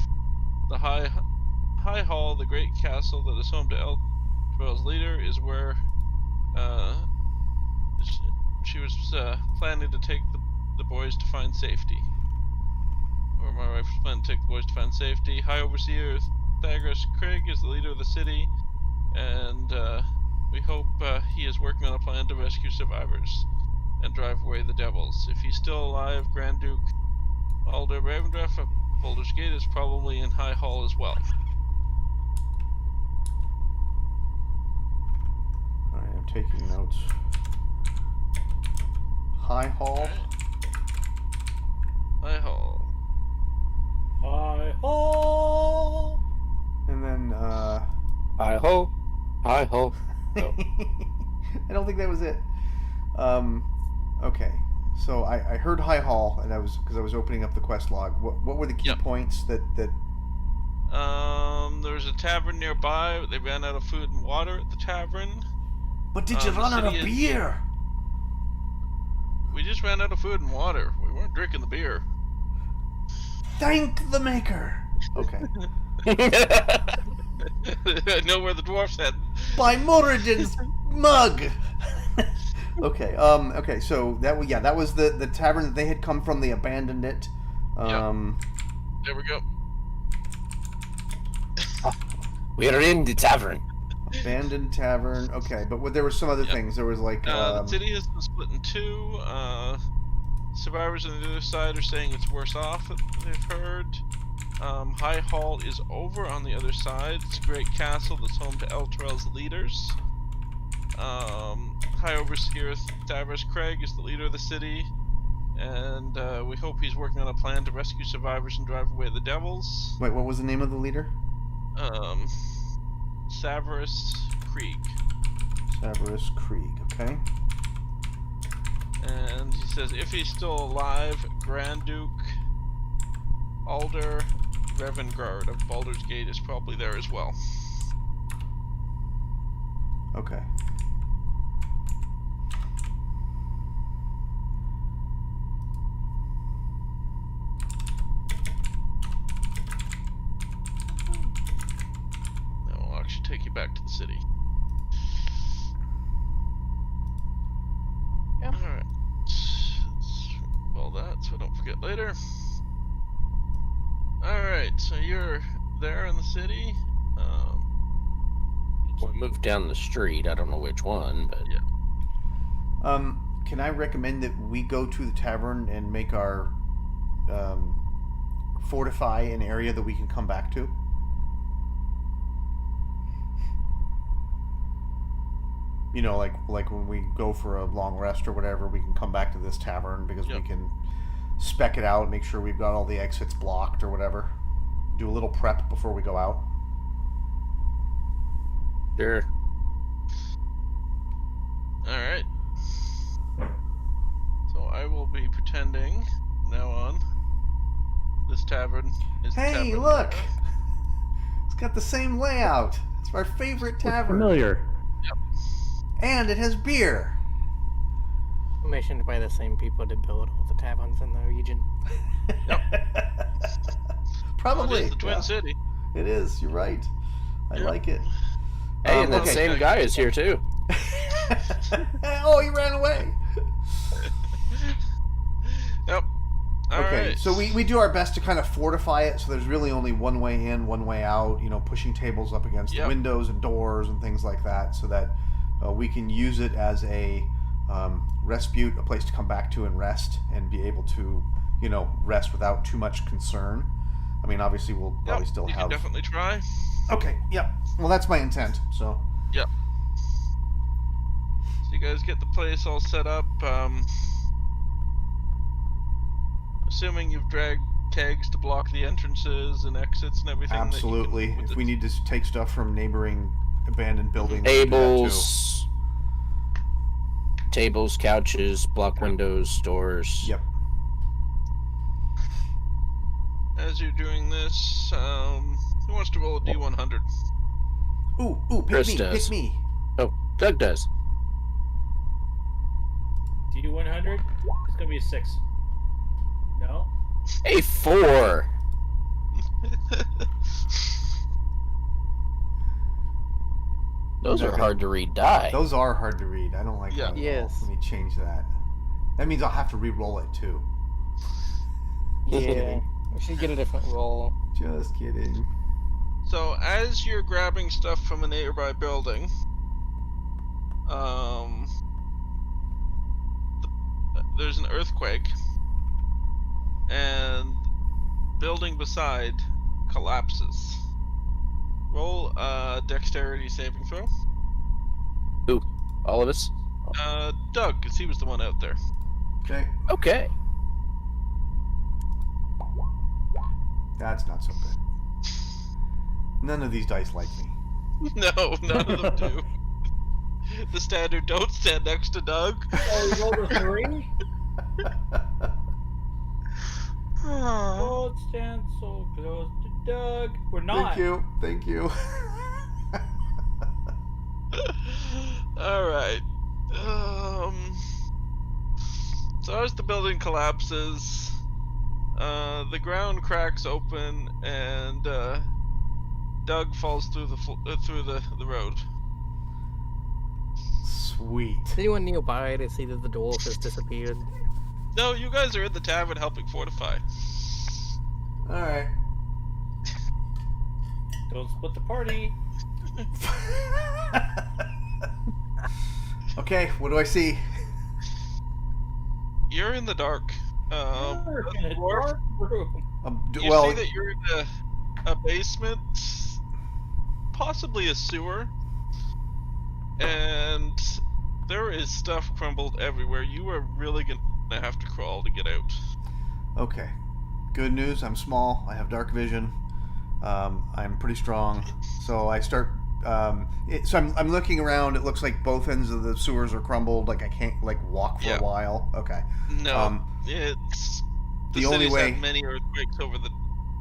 The High Hall, the great castle that is home to Elturel's leader, is where she was planning to take the boys to find safety. Or my wife was planning to take the boys to find safety. High Overseer Thagras Craig is the leader of the city, and we hope he is working on a plan to rescue survivors and drive away the devils. If he's still alive, Grand Duke Alder Ravendreth of Baldur's Gate is probably in High Hall as well. I am taking notes. High Hall. High Hall. Hi ho! And then, Hi ho. Hi ho. Oh. I don't think that was it. Okay. So I heard High Hall, and because I was opening up the quest log. What were the key Yep. points that? There was a tavern nearby. They ran out of food and water at the tavern. But did you the run out of city is- beer? We just ran out of food and water. We weren't drinking the beer. Thank the maker. Okay. I know where the dwarfs head. By Moradin's mug. Okay. Okay. So that was the tavern that they had come from. They abandoned it. There we go. We're in the tavern. Abandoned tavern. Okay, but there were some other Yep. things. There was like. The city has been split in two. Survivors on the other side are saying it's worse off, they've heard. High Hall is over on the other side. It's a great castle that's home to Elturel's leaders. High Overseer Thagras Craig is the leader of the city, and we hope he's working on a plan to rescue survivors and drive away the devils. Wait, what was the name of the leader? Thagras Krieg. Severus Krieg. Okay. And he says if he's still alive, Grand Duke Alder Revengard of Baldur's Gate is probably there as well. Okay. That will actually take you back to the city. Yep. Alright. Well, that so I don't forget later. Alright, so you're there in the city. We moved down the street. I don't know which one, but Yeah. Can I recommend that we go to the tavern and make our fortify an area that we can come back to? you know, like when we go for a long rest or whatever, we can come back to this tavern because we can spec it out, make sure we've got all the exits blocked or whatever. Do a little prep before we go out. Sure. Alright. So I will be pretending now on this tavern is the Hey, tavern. look! It's got the same layout. It's our favorite tavern. Familiar. And it has beer. Commissioned by the same people to build all the taverns in the region. Probably. It is the Twin City. It is. You're right. I like it. Hey, and that okay. same guy is here too. Oh, he ran away. Yep. Okay, Alright. so we do our best to kind of fortify it so there's really only one way in, one way out, you know, pushing tables up against the windows and doors and things like that so that we can use it as a respite, a place to come back to and rest and be able to, you know, rest without too much concern. I mean, obviously we'll probably still you have... can definitely try. Okay, yep. Well, that's my intent, so... Yep. So you guys get the place all set up. Assuming you've dragged tags to block the entrances and exits and everything. Absolutely. That you can, if we need to take stuff from neighboring abandoned buildings, we do that tables, couches, block windows, doors. Yep. As you're doing this, who wants to roll a D100? Ooh, Chris pick does. me. Oh, Doug does. D100? It's gonna be a 6. No? A 4. Those are hard to read die. Those are hard to read. I don't like that. Yes. Let me change that. That means I'll have to re-roll it too. Yeah. We should get a different roll. Just kidding. So as you're grabbing stuff from a nearby building, there's an earthquake, and building beside collapses. Roll a dexterity saving throw. Who? All of us? Doug, because he was the one out there. Okay. Okay. That's not so good. None of these dice like me. No, none of them do. The standard don't stand next to Doug. Oh, you rolled a 3? Don't stand so close to Doug. We're not. Thank you. Alright. So as the building collapses, the ground cracks open and Doug falls through the road. Sweet. Is anyone nearby to see that the dwarf has disappeared? No, you guys are in the tavern helping fortify. Alright. Don't split the party. Okay, what do I see? You're in the dark. We're in a dark room. You Well, see that you're in a basement, possibly a sewer, and there is stuff crumbled everywhere. You are really gonna have to crawl to get out. okay. Good news, I'm small, I have dark vision, I'm pretty strong, so I start, so I'm looking around, it looks like both ends of the sewers are crumbled, like I can't, like, walk for a while. Okay. No, it's... The only city's way... had many earthquakes over the...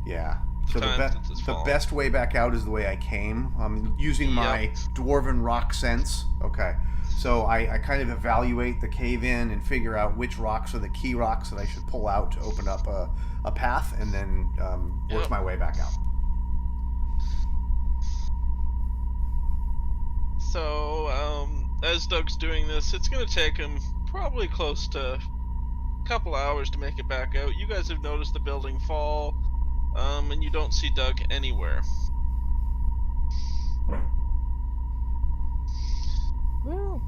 Yeah. So the fallen. best way back out is the way I came. Using my dwarven rock sense. Okay. So I kind of evaluate the cave in and figure out which rocks are the key rocks that I should pull out to open up a path, and then work my way back out. So as Doug's doing this, it's going to take him probably close to a couple hours to make it back out. You guys have noticed the building fall, and you don't see Doug anywhere. Well,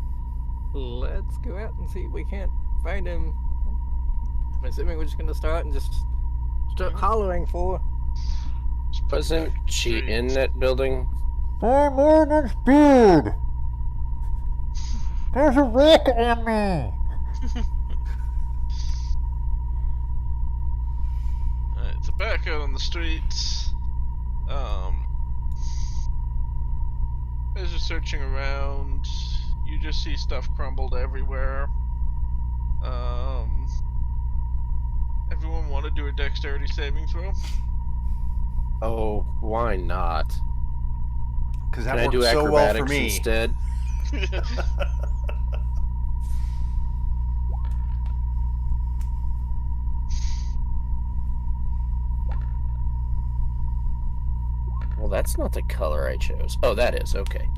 let's go out and see if we can't find him. I'm assuming we're just gonna start hollering for. Wasn't she in that building? I'm on a speed. There's a wreck on me. Alright, so back out on the streets. As you're searching around, you just see stuff crumbled everywhere. Everyone want to do a dexterity saving throw? Oh, why not? Because Can that I worked do so well acrobatics for me. instead? Well, that's not the color I chose. Oh, that is. Okay.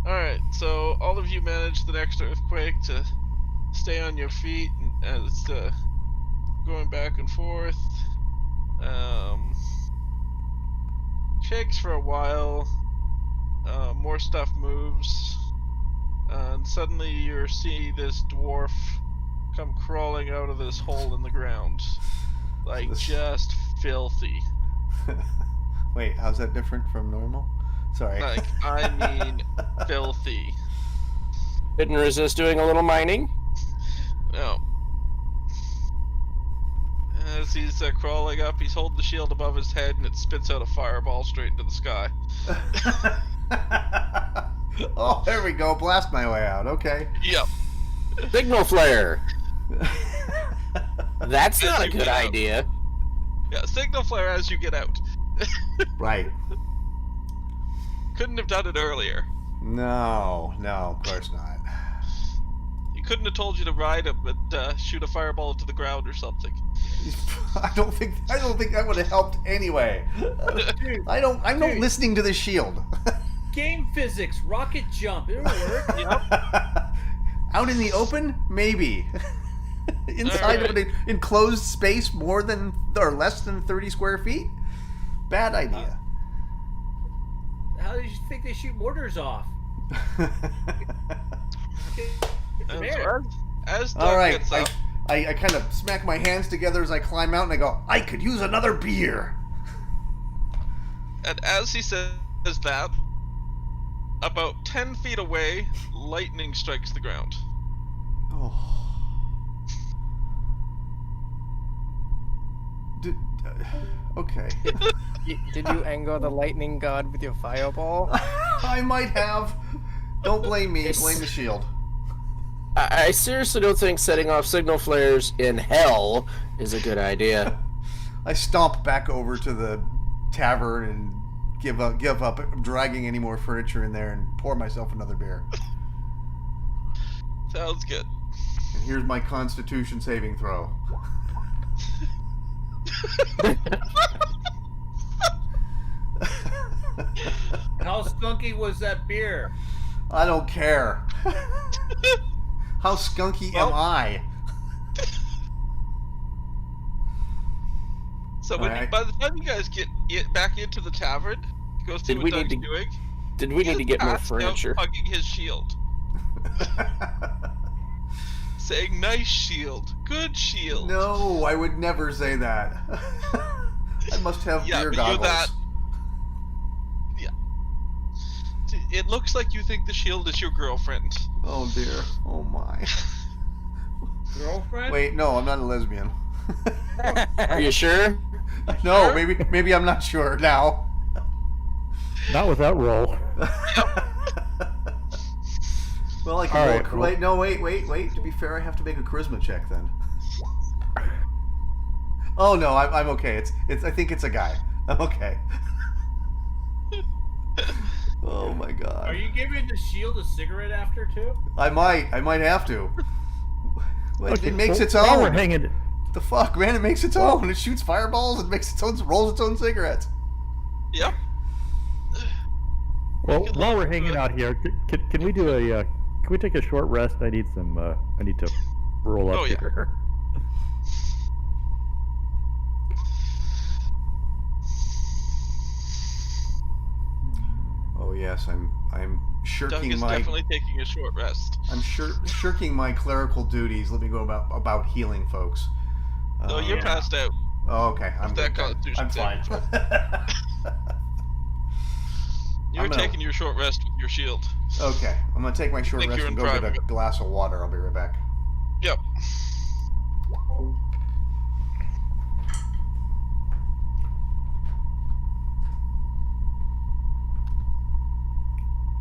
Alright, so all of you managed the next earthquake to stay on your feet as going back and forth. Shakes for a while. More stuff moves. And suddenly you see this dwarf come crawling out of this hole in the ground. Like, just filthy. Wait, how's that different from normal? Sorry. Like, I mean, filthy. Didn't resist doing a little mining. No. As he's crawling up, he's holding the shield above his head, and it spits out a fireball straight into the sky. Oh, there we go. Blast my way out. Okay. Yep. Signal flare. That's As not a you good get out. idea. Yeah, signal flare as you get out. Right. Couldn't have done it earlier. No, of course not. He couldn't have told you to ride him and shoot a fireball into the ground or something. I don't think that would have helped anyway. I'm not listening to the shield. Game physics, rocket jump, it'll work. Out in the open, maybe. Inside of an enclosed space more than or less than 30 square feet? Bad idea. How did you think they shoot mortars off? And so as Doug All right, gets up, I kind of smack my hands together as I climb out and I go, I could use another beer. and as he says that, about 10 feet away, lightning strikes the ground. Oh. Okay. Did you anger the lightning god with your fireball? I might have. Don't blame me. Blame the shield. I seriously don't think setting off signal flares in hell is a good idea. I stomp back over to the tavern and give up dragging any more furniture in there and pour myself another beer. Sounds good. And here's my Constitution saving throw. How skunky was that beer? I don't care. How skunky am I? So when Alright. by the time you guys get back into the tavern, go see Did what we Doug's need to- doing. Did we need to get more passed out furniture? hugging his shield, saying, "Nice shield, good shield." No, I would never say that. I must have Yeah, beer but you're goggles. that- It looks like you think the shield is your girlfriend. Oh dear. Oh my. Girlfriend? Wait, no, I'm not a lesbian. Are you sure? No, maybe I'm not sure now. Not with that roll. Well, I can All roll. right, well- Wait. To be fair, I have to make a charisma check then. Oh no, I'm okay. It's. I think it's a guy. I'm okay. Oh my god. Are you giving the shield a cigarette after too? I might have to. Well, Okay, it makes well, its while we're own. hanging, What the fuck, man? It makes its own. It shoots fireballs. It makes its own. Rolls its own cigarettes. Yep. well, Good while luck. we're hanging out here, can we do a can we take a short rest? I need some. I need to roll up Oh, yeah. here. Oh yes, I'm Doug shirking is my. definitely taking a short rest. I'm shirking my clerical duties. Let me go about healing folks. No, you're yeah. passed out. Oh, okay. I'm that good then. Constitution I'm fine. You're taking your short rest with your shield. Okay, I'm gonna take my short Like rest you're and in go get a private. glass of water. I'll be right back. Yep.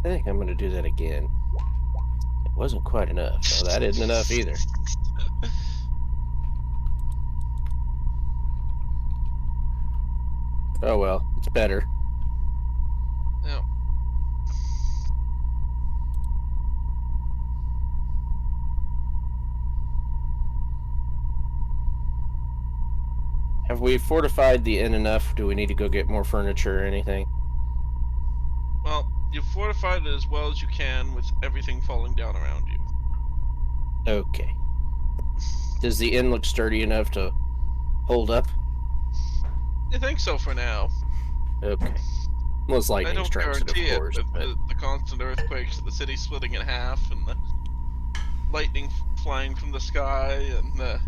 I think I'm going to do that again. It wasn't quite enough. So that isn't enough either. Oh well, it's better. Yep. Have we fortified the inn enough? Do we need to go get more furniture or anything? Well, you've fortified it as well as you can with everything falling down around you. Okay. Does the inn look sturdy enough to hold up? You think so for now. Okay. Well, it's I lightning don't strikes it, of guarantee course. it. But... The constant earthquakes, the city splitting in half, and the lightning flying from the sky, and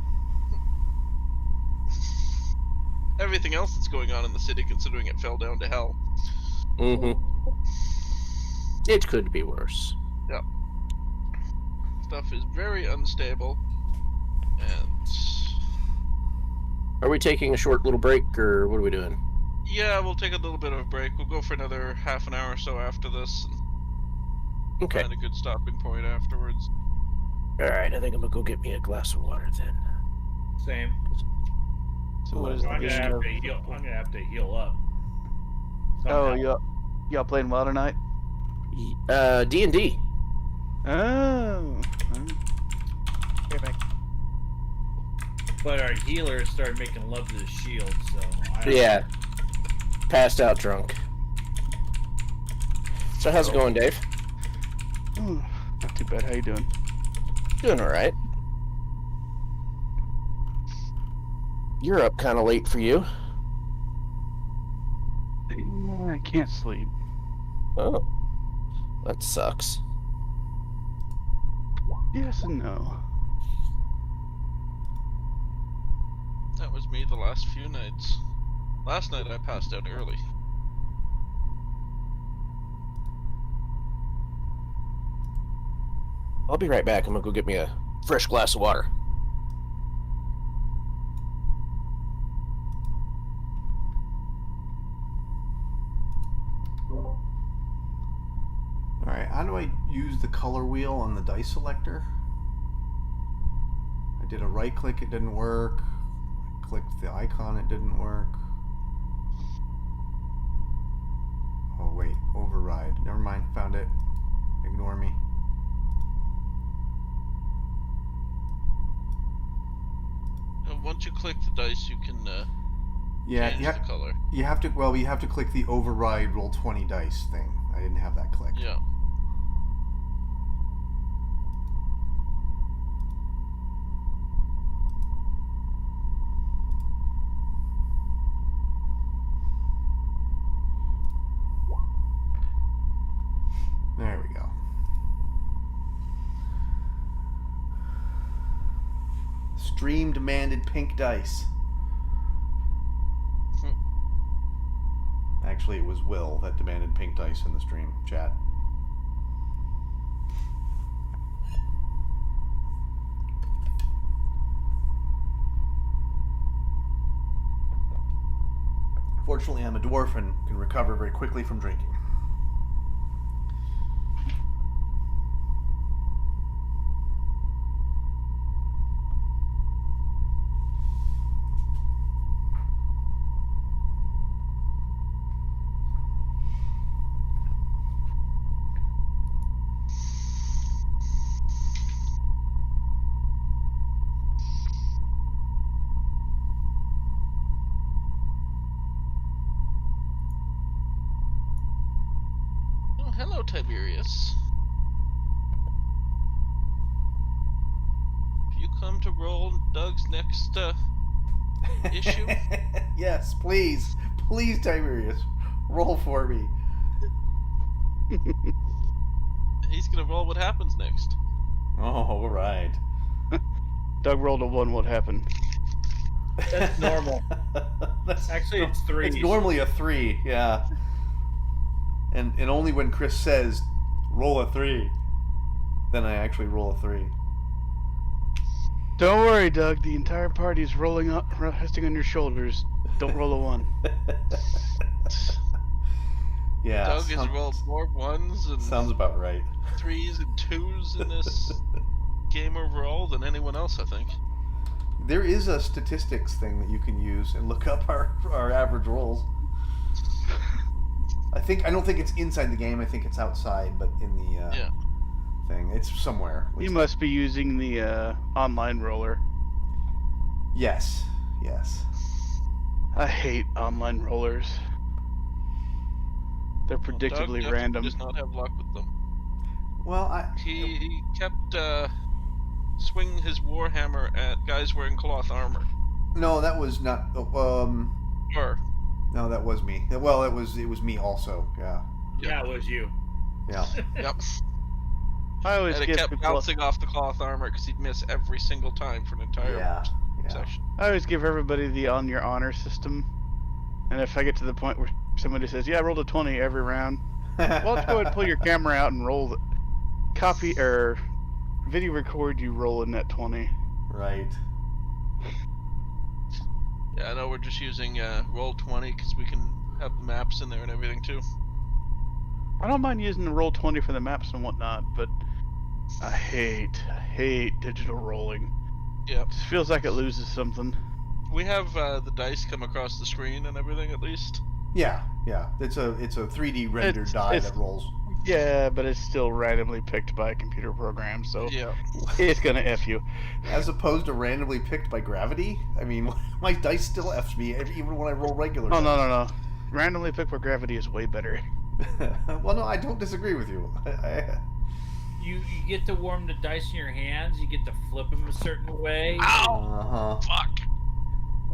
everything else that's going on in the city, considering it fell down to hell. Mm-hmm. It could be worse. Yep. Stuff is very unstable, and Are we taking a short little break, or what are we doing? yeah, we'll take a little bit of a break. We'll go for another half an hour or so after this, and Okay. find a good stopping point afterwards. Alright, I think I'm gonna go get me a glass of water then. Same. So what is I'm the gonna game have of... to heal. I'm gonna have to heal up. Oh, Somehow. y'all playing well tonight? D&D. Oh. But our healer started making love to the shield, so I don't Yeah. Passed out drunk. So how's it going, Dave? Ooh, not too bad. How you doing? Doing alright. You're up kind of late for you. I can't sleep. Oh. That sucks. Yes and no. That was me the last few nights. Last night I passed out early. I'll be right back. I'm gonna go get me a fresh glass of water. Alright, how do I use the color wheel on the dice selector? I did a right click, it didn't work. I clicked the icon, it didn't work. Oh wait, override. Never mind, found it. Ignore me. And once you click the dice, you can Yeah, change the color. you have to click the override roll 20 dice thing. I didn't have that clicked. Yeah. There we go. Stream demanded pink dice. Actually, it was Will that demanded pink dice in the stream chat. Fortunately, I'm a dwarf and can recover very quickly from drinking. Oh, hello, Tiberius. Have you come to roll Doug's next issue? Yes, please. Please, Tiberius. Roll for me. He's gonna roll what happens next. Oh, all right. Doug rolled a 1. What happened? That's normal. That's, Actually, it's 3. it's normally a 3, yeah. And only when Chris says, roll a 3, then I actually roll a 3. Don't worry, Doug. The entire party's rolling up, resting on your shoulders. Don't roll a 1. Yeah. Doug has rolled more 1s and Sounds about right. 3s and 2s in this game overall than anyone else, I think. There is a statistics thing that you can use and look up our average rolls. I don't think it's inside the game. I think it's outside, but in the thing, it's somewhere. You must be using the online roller. Yes. I hate online rollers. They're predictably Doug random. does not have luck with them. Well, He kept swinging his warhammer at guys wearing cloth armor. no, that was not. Or No, that was me. Well, it was me also. Yeah. Yeah, it was you. Yeah. yep. I always And it give kept people, bouncing off the cloth armor because he'd miss every single time for an entire Yeah. session. I always give everybody the on your honor system. And if I get to the point where somebody says, "Yeah, I rolled a 20 every round," well, let's go ahead and pull your camera out and roll the copy or video record you rolling that 20. Right. Yeah, I know we're just using Roll20 because we can have the maps in there and everything too. I don't mind using the roll 20 for the maps and whatnot, but I hate digital rolling. Yeah. It just feels like it loses something. We have the dice come across the screen and everything at least. Yeah. It's a 3D rendered die that rolls. Yeah, but it's still randomly picked by a computer program, so Yeah. it's gonna F you. As opposed to randomly picked by gravity. I mean, my dice still F's me even when I roll regular. Oh, dice. no. Randomly picked by gravity is way better. Well, no, I don't disagree with you. You get to warm the dice in your hands. You get to flip them a certain way. Ow! Fuck!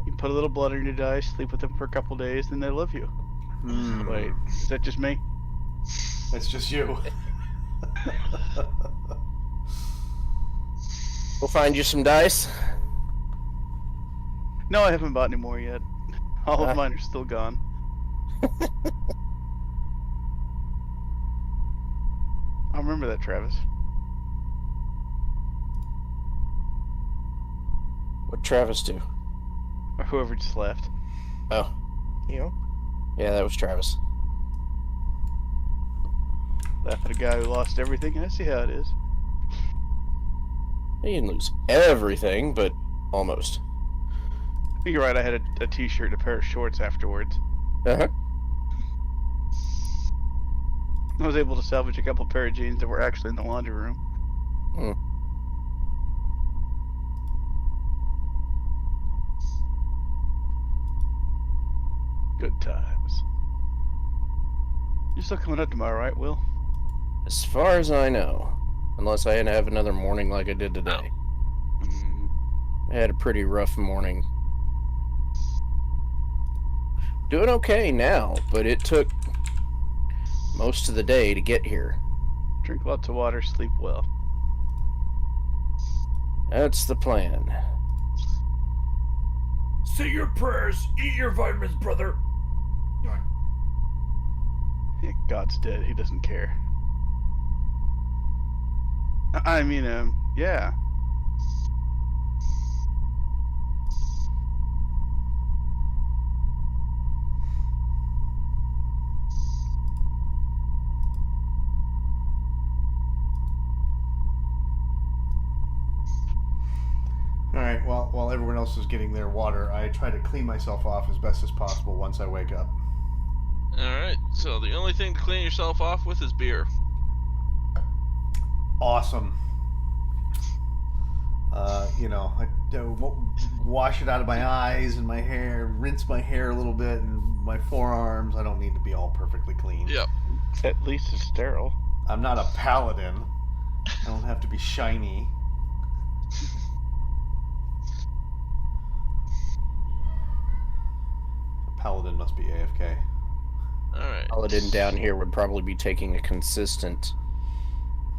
You put a little blood in your dice, sleep with them for a couple days, then they love you. Wait, is that just me? That's just you. We'll find you some dice. No, I haven't bought any more yet. All of mine are still gone. I remember that, Travis. What'd Travis do? Or whoever just left. Oh, You? yeah, that was Travis. Left a guy who lost everything. I see how it is. He didn't lose everything, but almost. You're right, I had a t-shirt and a pair of shorts afterwards. Uh-huh. I was able to salvage a couple pair of jeans that were actually in the laundry room. Good times. You're still coming up tomorrow, right, Will? As far as I know. Unless I had to have another morning like I did today. I had a pretty rough morning. Doing okay now, but it took most of the day to get here. Drink lots of water, sleep well. That's the plan. Say your prayers. Eat your vitamins, brother. Alright. Yeah, God's dead. He doesn't care. I mean, yeah. All right. Well, while everyone else is getting their water, I try to clean myself off as best as possible once I wake up. Alright, so the only thing to clean yourself off with is beer. Awesome. I wash it out of my eyes and my hair, rinse my hair a little bit, and my forearms. I don't need to be all perfectly clean. Yep. At least it's sterile. I'm not a paladin. I don't have to be shiny. A paladin must be AFK. Alright. Paladin down here would probably be taking a consistent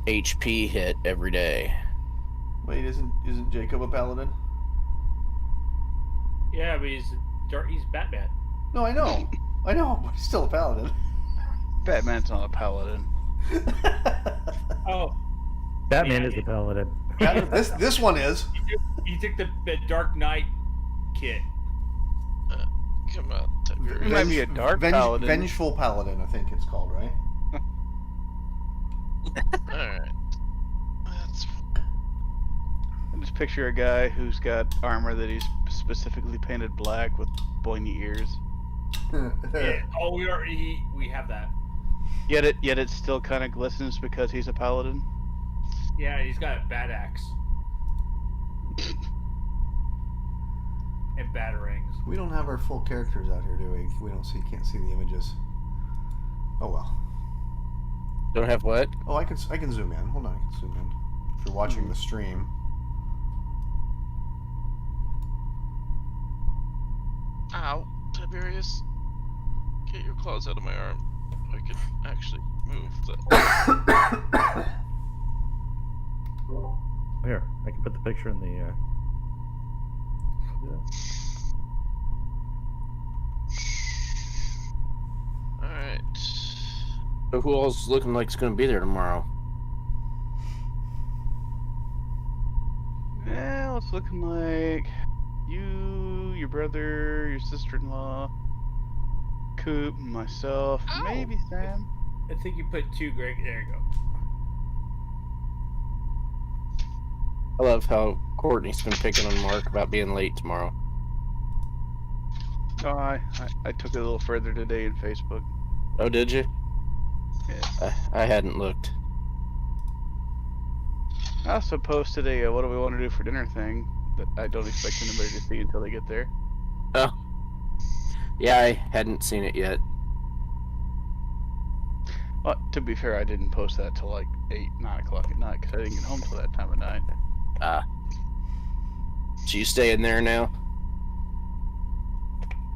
HP hit every day. Wait, isn't Jacob a paladin? Yeah, but he's Batman. No, I know, but he's still a paladin. Batman's not a paladin. Oh, Batman Yeah, is a paladin. this one is. he took the Dark Knight kit. Come on, Tiberius. It might be a dark paladin. Vengeful paladin, I think it's called, right? Alright. That's I just picture a guy who's got armor that he's specifically painted black with pointy ears. Yeah. Oh, we have that. Yet it still kind of glistens because he's a paladin. Yeah, he's got a bad axe and batarangs. We don't have our full characters out here, do we? We can't see the images. Oh well. Don't have what? Oh, I can zoom in. Hold on, I can zoom in. If you're watching the stream. Ow, Tiberius. Get your claws out of my arm. I can actually move the. Here, I can put the picture in the. Yeah. Alright. So who else looking like it's going to be there tomorrow? Well, it's looking like you, your brother, your sister-in-law, Coop, myself, Ow. maybe Sam. I think you put 2 great. There you go. I love how Courtney's been picking on Mark about being late tomorrow. Oh, I took it a little further today in Facebook. Oh, did you? Yeah. I hadn't looked. I also posted a what do we want to do for dinner thing that I don't expect anybody to see until they get there. Oh. Yeah, I hadn't seen it yet. Well, to be fair, I didn't post that till like 8, 9 o'clock at night because I didn't get home till that time of night. So you staying there now?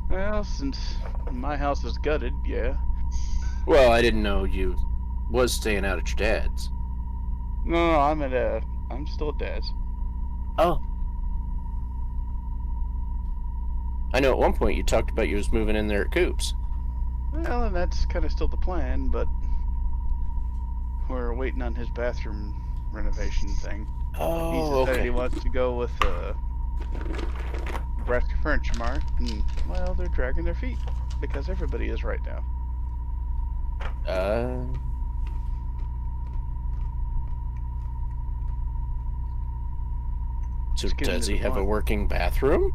Well, since my house is gutted, yeah. Well, I didn't know you was staying out at your dad's. No, I'm still at Dad's. Oh. I know at one point you talked about you was moving in there at Coop's. Well, and that's kind of still the plan, but we're waiting on his bathroom renovation thing. Oh, He decided okay. he wants to go with Nebraska Furniture Mart, and well, they're dragging their feet because everybody is right now. So Just getting does to he the have a point. working bathroom?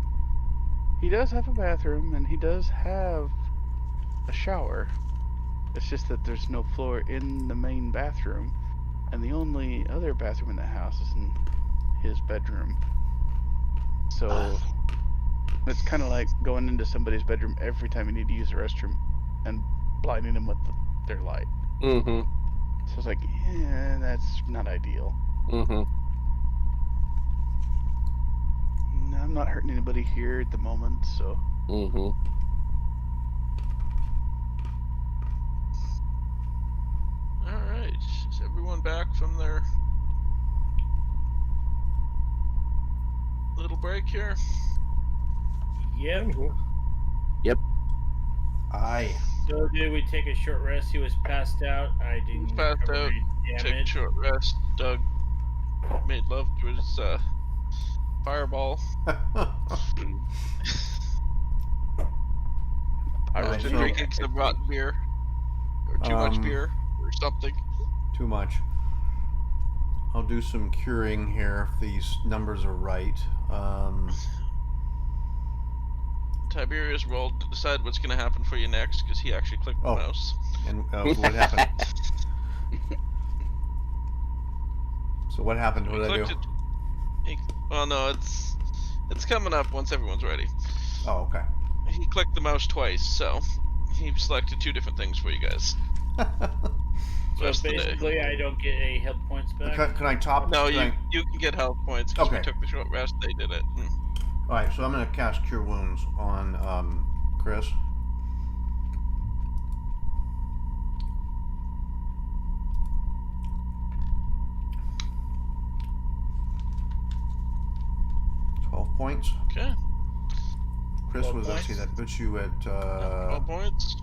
He does have a bathroom, and he does have a shower. It's just that there's no floor in the main bathroom, and the only other bathroom in the house is in his bedroom. So it's kind of like going into somebody's bedroom every time you need to use the restroom and blinding them with their light. Mm-hmm. So it's like, yeah, that's not ideal. Mm-hmm. No, I'm not hurting anybody here at the moment, so. Mm-hmm. Alright. Is everyone back from their little break here? Yep. Aye. So did we take a short rest? He was passed out. I didn't. Passed recover out. any Take a damage. short rest. Doug made love to his fireball. Alright, After so- drinking some rotten beer. Or too much beer. Or something. Too much. I'll do some curing here if these numbers are right. Tiberius rolled to decide what's going to happen for you next because he actually clicked the Oh. mouse. And what happened? So what happened? What did I do? Clicked it. Well, no, it's coming up once everyone's ready. Oh, okay. He clicked the mouse twice, so he selected 2 different things for you guys. So Rest of the day. basically, I don't get any health points back. Can I top? No, can you can get health points because Okay. we took the short rest. They did it. All right, so I'm gonna cast Cure Wounds on Chris. Points. Okay. Chris 12 was, let's see, points. that puts you at 12 points.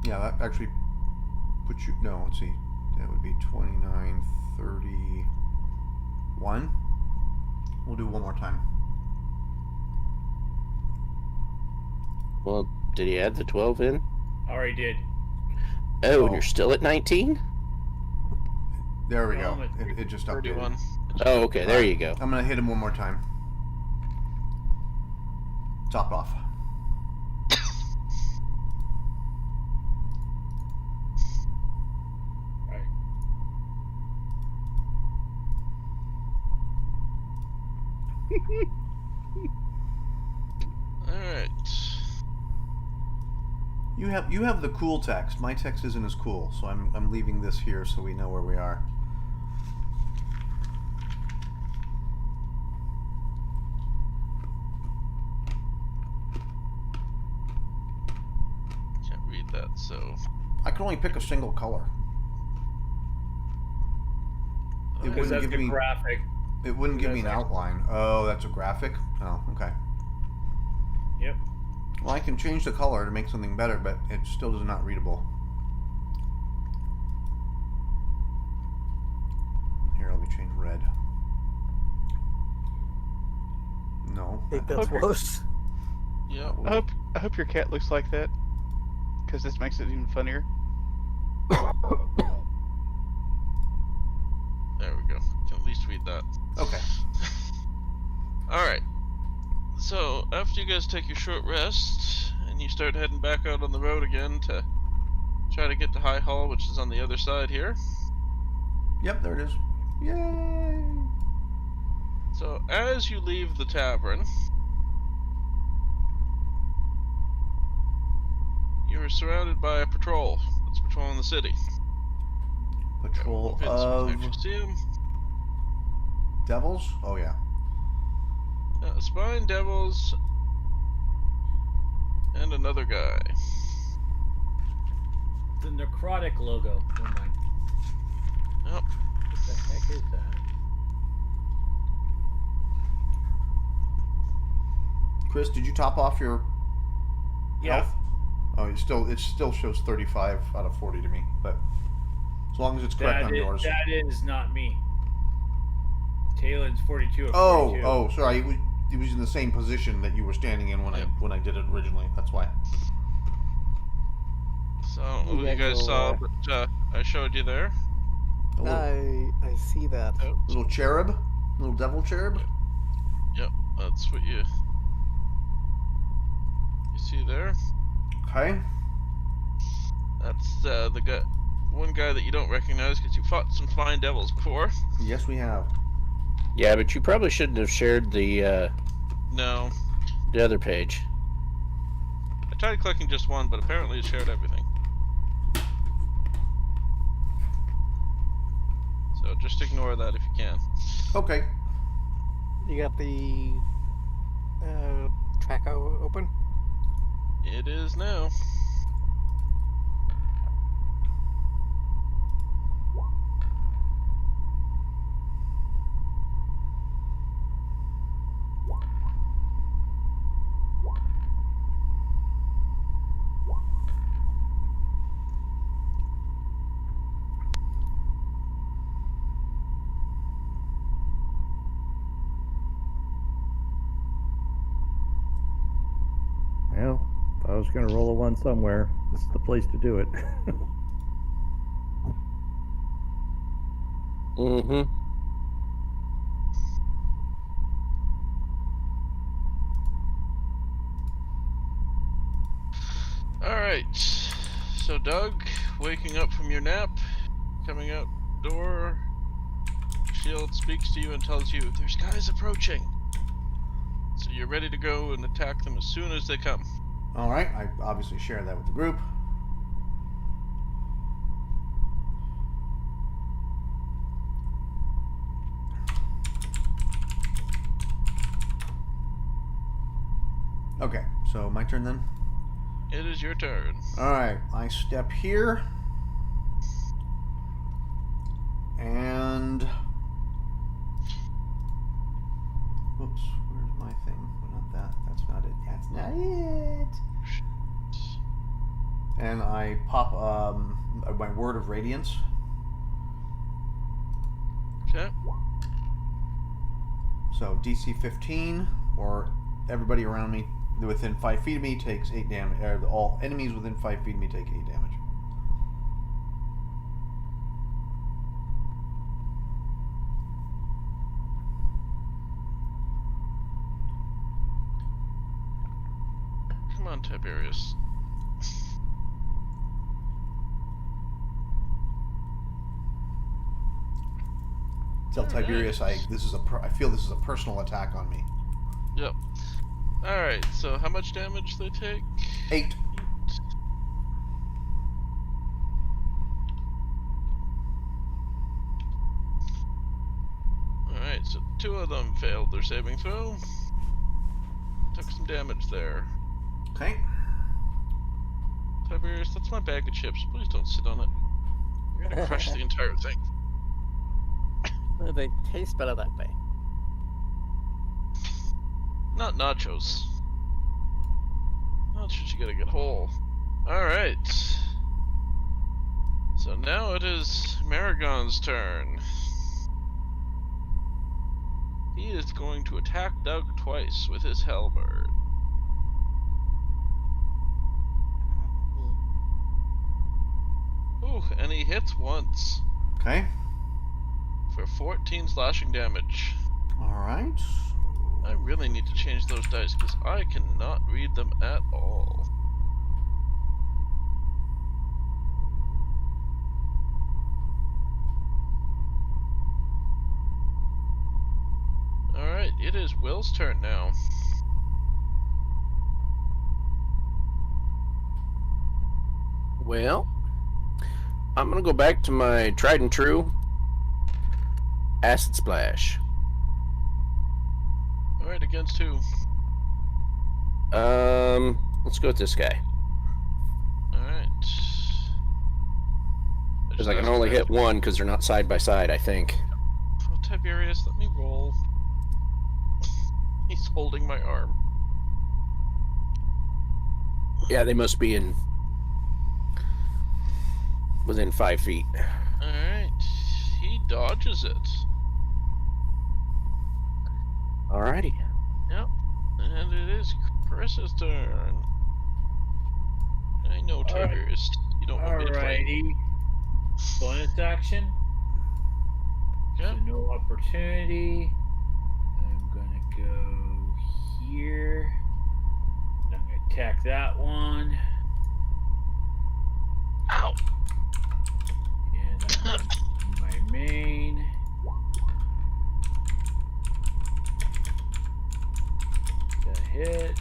Yeah, that actually puts you. No, let's see. That would be 29, 31. We'll do one more time. Well, did he add the 12 in? Already did. Oh, Oh. and you're still at 19? There we No, go. I'm at It just updated. 31. Oh, okay, there Alright, you go. I'm gonna hit him one more time. Top off. Right. Alright. You have the cool text. My text isn't as cool, so I'm leaving this here so we know where we are. Can't read that, so. I can only pick a single color. It Because wouldn't that's give the me. graphic. It wouldn't give me an That's outline. Oh, that's a graphic. Oh, okay. Yep. Well, I can change the color to make something better, but it still is not readable. Here, let me change red. No. I think that's Okay. worse. Yep. I hope your cat looks like that, because this makes it even funnier. There we go. Can at least read that. Okay. Alright. So, after you guys take your short rest, and you start heading back out on the road again to try to get to High Hall, which is on the other side here. Yep, there it is. Yay! So, as you leave the tavern, you are surrounded by a patrol that's patrolling the city. Patrol Vince, of you see him? devils? Oh yeah. Spine Devils and another guy. The necrotic logo. Never mind. Yep. What the heck is that? Chris, did you top off your Yeah. health? Oh, it still shows 35 out of 40 to me, but as long as it's correct on yours. That is not me. Talon's 42 of Oh, 42. oh, sorry. It was in the same position that you were standing in when I did it originally. That's why. So, what you guys saw that I showed you there. A little, I see that. little cherub, little devil cherub. Yep, that's what you see there. Okay. That's the guy, one guy that you don't recognize because you fought some fine devils before. Yes, we have. Yeah, but you probably shouldn't have shared the No, other page. I tried clicking just one, but apparently it shared everything. So just ignore that if you can. Okay. You got the track open? It is now. Well, if I was going to roll a one somewhere, this is the place to do it. Mm-hmm. Alright, so Doug, waking up from your nap, coming out door, Shield speaks to you and tells you there's guys approaching. So you're ready to go and attack them as soon as they come. All right. I obviously share that with the group. Okay. So my turn then. It is your turn. All right. I step here. And whoops, where's my thing? Well, not that. That's not it. That's not it. And I pop my word of radiance. Okay. So DC 15, or everybody around me within 5 feet of me takes 8 damage. All enemies within 5 feet of me take 8 damage. Come on, Tiberius. Tell Alright. Tiberius I feel this is a personal attack on me. Yep. Alright, so how much damage they take? 8. Alright, so 2 of them failed their saving throw. Took some damage there. Okay. Tiberius, that's my bag of chips. Please don't sit on it. You're gonna crush the entire thing. They taste better that way. Not nachos. Nachos you gotta get whole. Alright. So now it is Maragon's turn. He is going to attack Doug twice with his halberd. Ooh, and he hits once Okay. for 14 slashing damage. Alright. I really need to change those dice because I cannot read them at all. Alright, it is Will's turn now. Well, I'm gonna go back to my tried and true acid splash. Alright, against who? Let's go with this guy. Alright. Because I can only hit one because they're not side by side, I think. Oh, Tiberius, let me roll. He's holding my arm. Yeah, they must be in within 5 feet. Alright. He dodges it. Alrighty. Yep. And it is Chris's turn. I know, Alright. Tiberius. You don't want me to fight. Alrighty. Bonus action. Yep. So no opportunity. I'm gonna go here. I'm gonna attack that one. Ow! And I'm gonna do my main. The hit.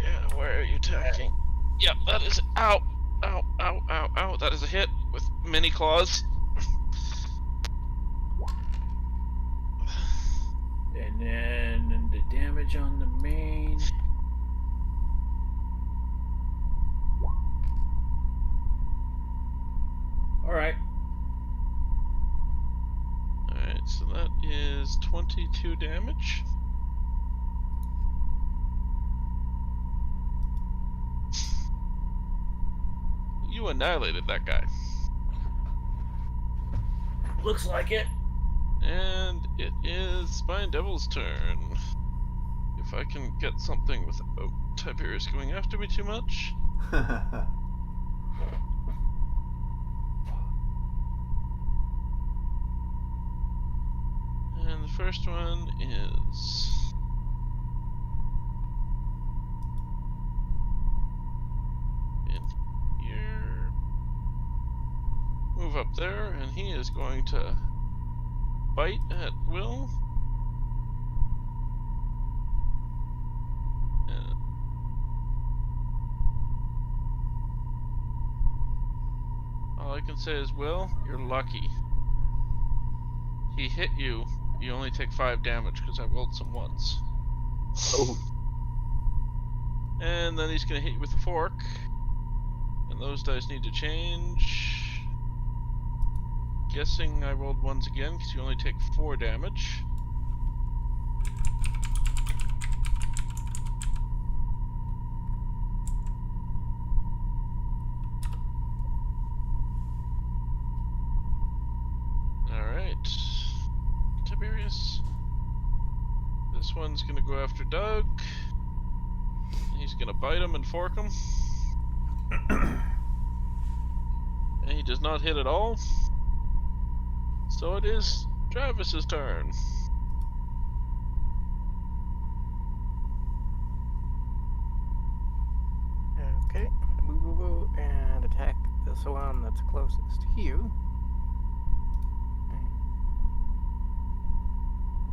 Yeah, where are you attacking? Yep, that is. Ow! Ow, ow, ow, ow. That is a hit with many claws. And then the damage on the main. Alright. Alright, so that is 22 damage. You annihilated that guy. Looks like it. And it is Spine Devil's turn. If I can get something without Tiberius going after me too much. And the first one is in here. Move up there, and he is going to bite at will. And all I can say is, Will, you're lucky. He hit you. You only take 5 damage because I rolled some ones. Oh. And then he's going to hit you with a fork. And those dice need to change. Guessing I rolled ones again because you only take 4 damage. This one's gonna go after Doug. He's gonna bite him and fork him. And he does not hit at all. So it is Travis's turn. Okay, move and attack this one that's closest to you.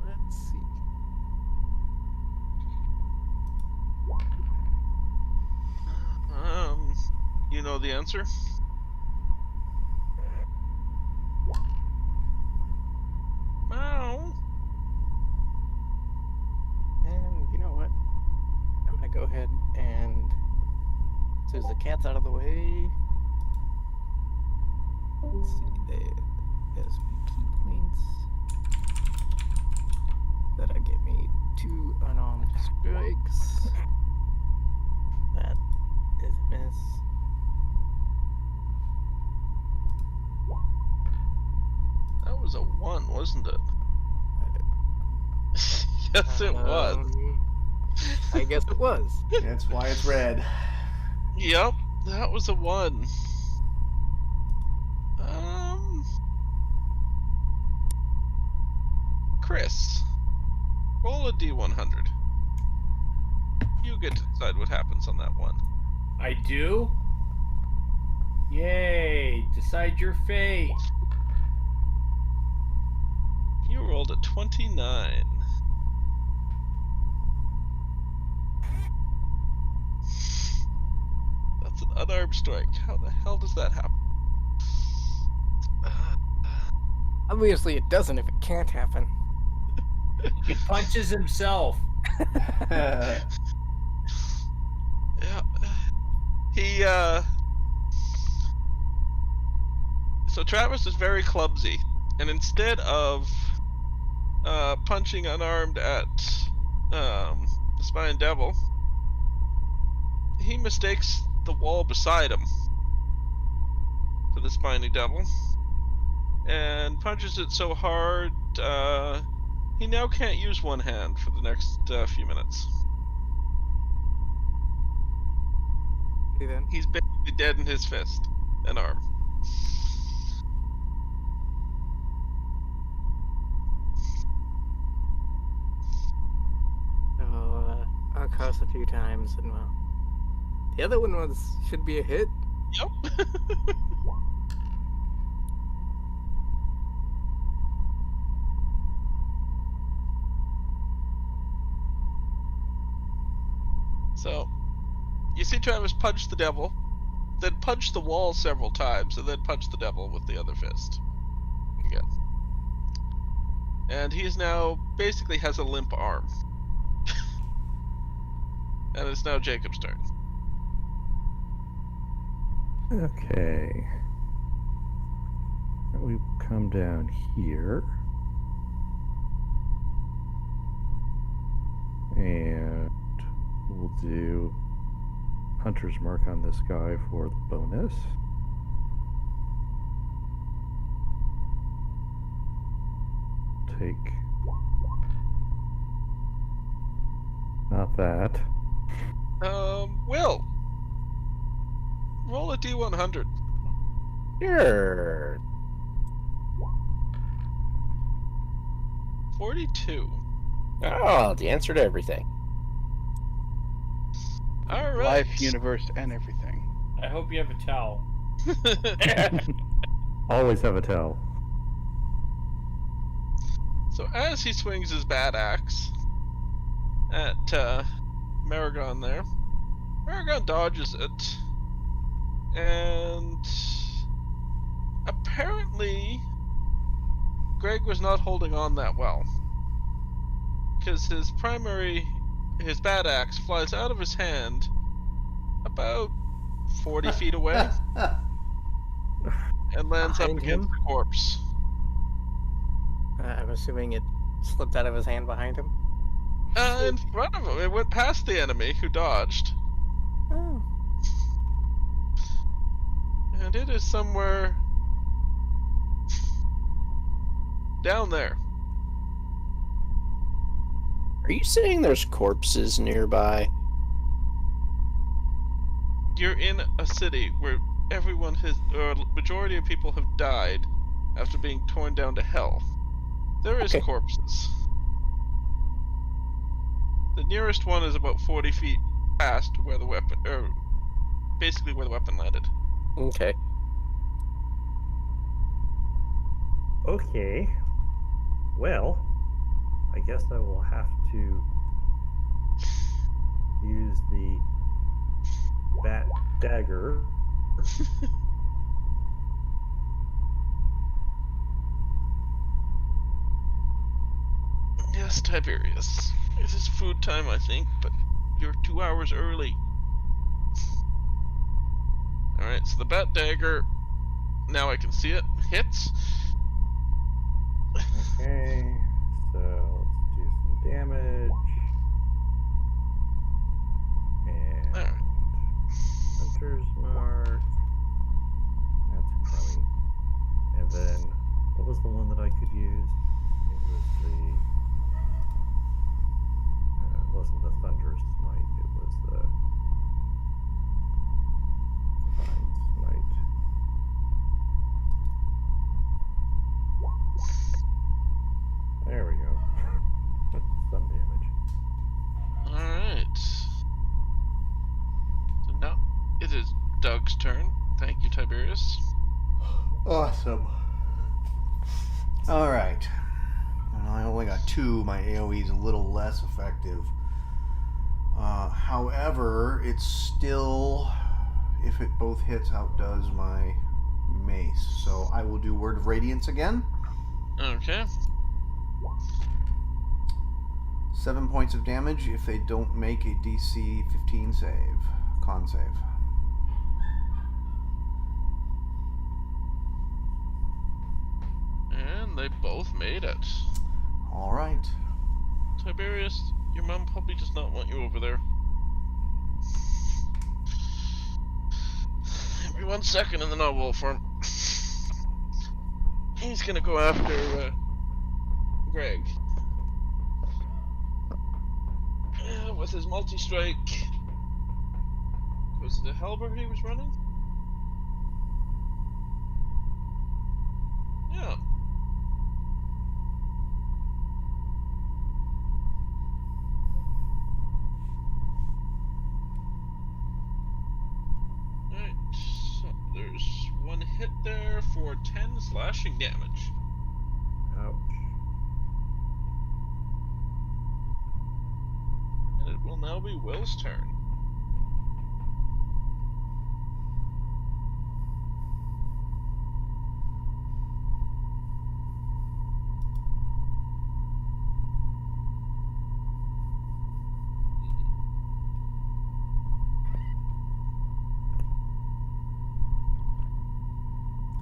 Let's see. You know the answer? Meow. And you know what? I'm gonna go ahead and, as the cat's out of the way, let's see, there's key points. That'll get me 2 unarmed strikes. That is a miss. That was a 1, wasn't it? Yes, it was. I guess it was. That's why it's red. Yep, that was a 1. Chris, roll a D100. You get to decide what happens on that one. I do? Yay! Decide your fate. You rolled a 29. That's an unarmed strike. How the hell does that happen? Obviously, it doesn't if it can't happen. He punches himself. Yeah. He, So Travis is very clumsy, and instead of punching unarmed at the Spine Devil, he mistakes the wall beside him for the Spiny Devil, and punches it so hard he now can't use one hand for the next few minutes. Okay, then. He's basically dead in his fist and arm. So, I'll cross a few times, and well, the other one should be a hit. Yep. So, you see Travis punch the devil, then punch the wall several times, and then punch the devil with the other fist. Again. And he's now basically has a limp arm. And it's now Jacob's turn. Okay. We come down here. And we'll do Hunter's Mark on this guy for the bonus. Take. Not that. Will. Roll a D100. Sure. 42. Oh, the answer to everything. All right. Life, universe, and everything. I hope you have a towel. Always have a towel. So as he swings his bad axe at Maragon there, Maragon dodges it, and apparently Greg was not holding on that well, because his bad axe flies out of his hand about 40 feet away and lands up Behind against him? the corpse. I'm assuming it slipped out of his hand behind him. In front of him, it went past the enemy who dodged, Oh. and it is somewhere down there. Are you saying there's corpses nearby? You're in a city where everyone has, or a majority of people have died after being torn down to hell. There is Okay. corpses. The nearest one is about 40 feet past where the weapon, or basically where the weapon landed. Okay. Okay. Well, I guess I will have to use the bat dagger. Yes, Tiberius. It is food time, I think, but you're 2 hours early. Alright, so the bat dagger, now I can see it, hits. Okay, so let's do some damage. And Alright. Hunter's Mark. That's crummy. And then, what was the one that I could use? It was the. It wasn't the Thunderous Smite, it was the. Divine Smite. There we go. Some damage. Alright. So now it is Doug's turn. Thank you, Tiberius. Awesome. All right. And I only got 2. My AoE is a little less effective. However, it's still, if it both hits, outdoes my mace. So I will do Word of Radiance again. Okay. 7 points of damage if they don't make a DC 15 save. Con save. And they both made it. All right. Tiberius, your mom probably does not want you over there. Give me 1 second and then I'll roll for him. He's gonna go after Greg. With his multi-strike. Was it a halberd he was running? Yeah. Alright, so there's 1 hit there for 10 slashing damage. Ouch. And it will now be Will's turn.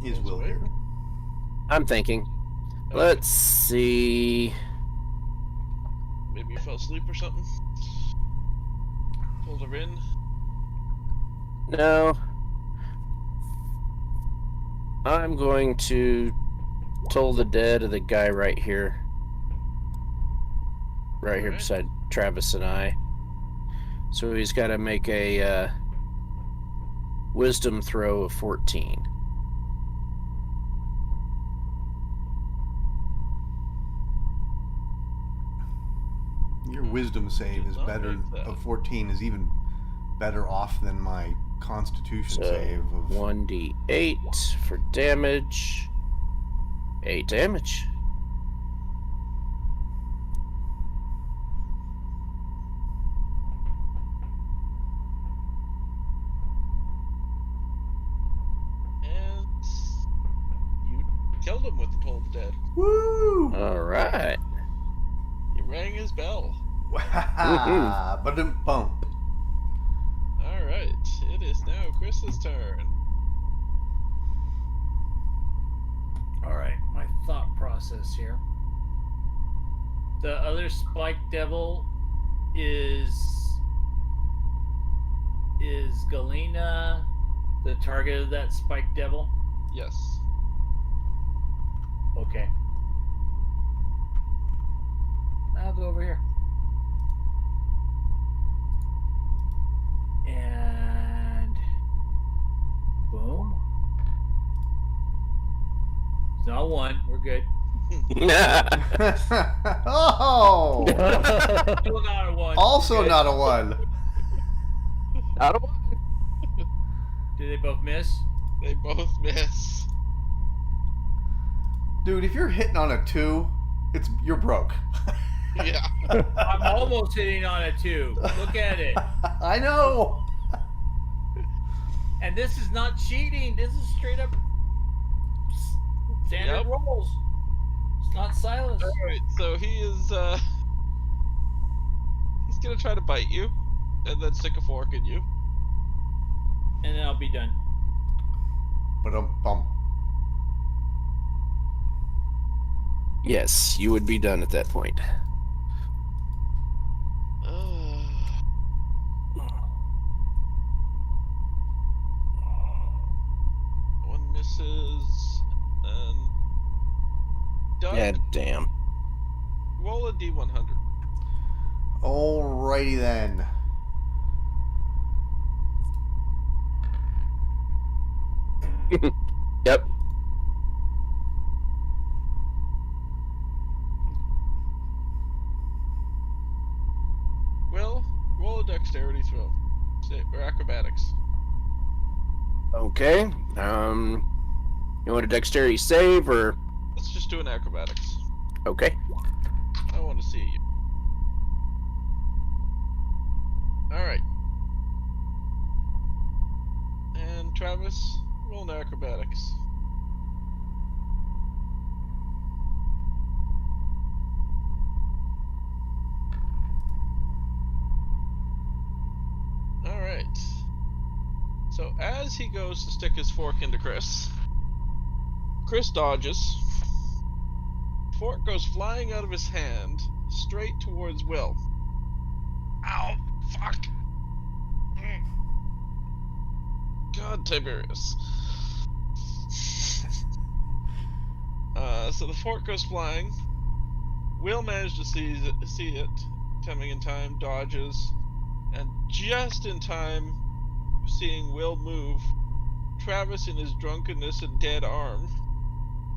Is Will here? I'm thinking. Let's see. Maybe you fell asleep or something? Pulled her in? No. I'm going to toll the dead of the guy right here. Right here Alright. beside Travis and I. So he's got to make a wisdom throw of 14. Your wisdom save Did is not better, make that. of 14 is even better off than my constitution So save of 1d8 for damage. 8 damage. And you killed him with the Toll the Dead. Woo! Alright. You rang his bell. Wow! But bump. Alright, it is now Chris's turn. Alright, my thought process here. The other Spike Devil is Galena the target of that Spike Devil? Yes. Okay. I'll go over here. No one. We're good. Oh! Still not a one. Also Good. not a 1. Not a one. Do they both miss? They both miss. Dude, if you're hitting on a 2, you're broke. Yeah. I'm almost hitting on a 2. Look at it. I know. And this is not cheating. This is straight up standard Yep. rolls. It's not Silas. Alright, so he is, he's gonna try to bite you, and then stick a fork in you. And then I'll be done. Bump. Yes, you would be done at that point. One misses, and Doug, Yeah, damn. roll a D100. Alrighty then. Yep. Will, roll a dexterity throw. Or acrobatics. Okay. You want a dexterity save or? Let's just do an acrobatics. Okay. I want to see you. Alright. And Travis, roll an acrobatics. Alright. So as he goes to stick his fork into Chris dodges. Fork goes flying out of his hand, straight towards Will. Ow! Fuck! God, Tiberius. So the fork goes flying. Will managed to see it coming in time, dodges, and just in time, seeing Will move, Travis, in his drunkenness and dead arm,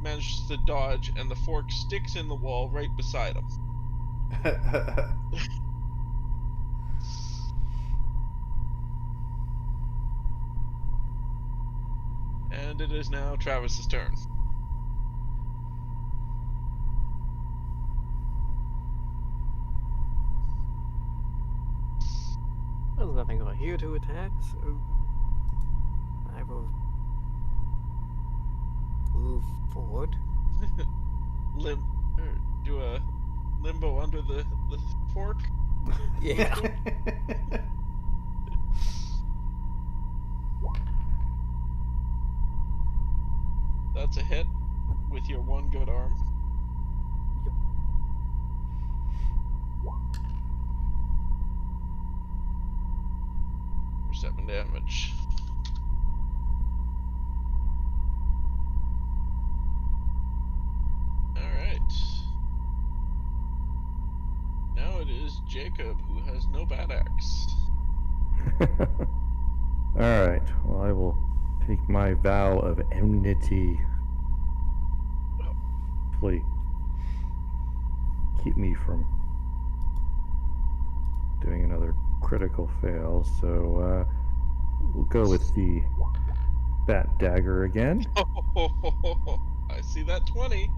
manages to dodge, and the fork sticks in the wall right beside him. And it is now Travis's turn. There's nothing over here to attack, so I will move forward. Do a limbo under the fork. Yeah. That's a hit with your one good arm. Yep. For 7 damage. Alright. Now it is Jacob, who has no bad axe. Alright, well, I will take my vow of enmity. Hopefully, keep me from doing another critical fail, so we'll go with the bat dagger again. I see that 20.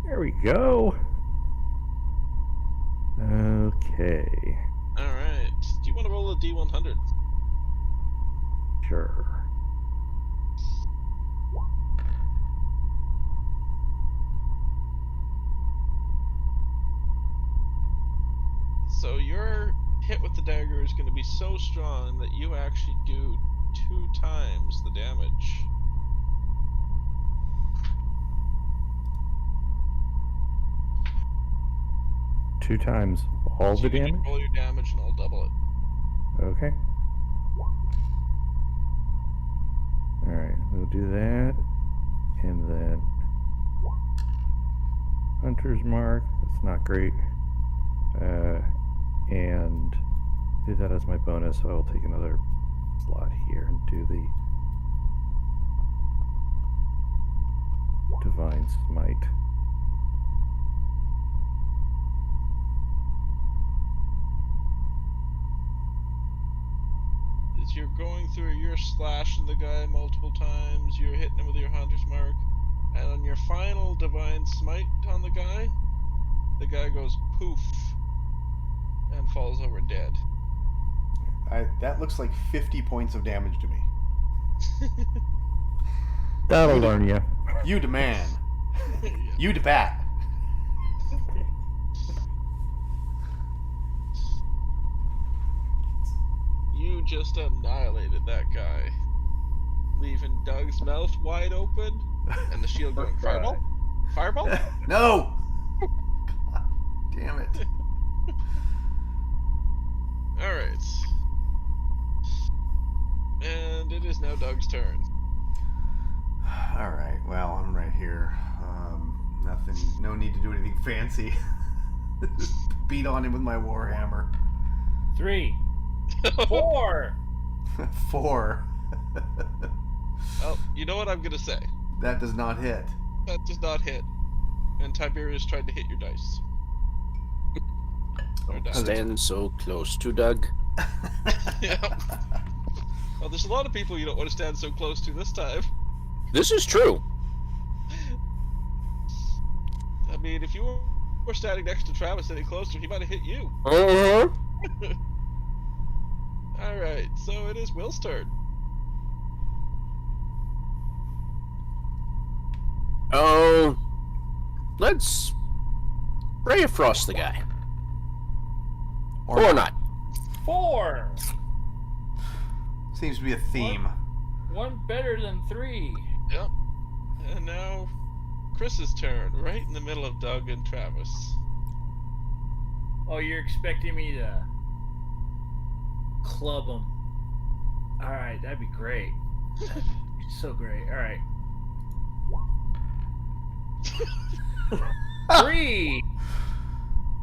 There we go. Okay, Alright. Do you want to roll a D100? sure. So your hit with the dagger is going to be so strong that you actually do 2 times the damage. Two times all So the you can damage? roll your damage and I'll double it. Okay. Alright, we'll do that. And then Hunter's Mark, that's not great. And do that as my bonus, so I'll take another slot here and do the Divine Smite. As you're going through, you're slashing the guy multiple times, you're hitting him with your Hunter's Mark, and on your final Divine Smite on the guy goes poof and falls over dead. That looks like 50 points of damage to me. That'll learn you. You demand. Yeah. You to bat. You just annihilated that guy, leaving Doug's mouth wide open and the shield going fireball? Fireball? No! God damn it. Alright. And it is now Doug's turn. Alright, well, I'm right here. Nothing, no need to do anything fancy. Just beat on him with my warhammer. 3, 4. 4. Oh, you know what I'm gonna say? That does not hit. That does not hit. And Tiberius tried to hit your dice. Or die. Stand so close to Doug. Yeah. Well, there's a lot of people you don't want to stand so close to this time. This is true. I mean, if you were standing next to Travis any closer, he might have hit you. Uh-huh. Alright, so it is Will's turn. Oh, let's Ray of Frost the guy. Or not. 4. Seems to be a theme. One better than 3. Yep. And now Chris's turn, right in the middle of Doug and Travis. Oh, you're expecting me to club him? All right, that'd be great. That'd be so great. All right. 3.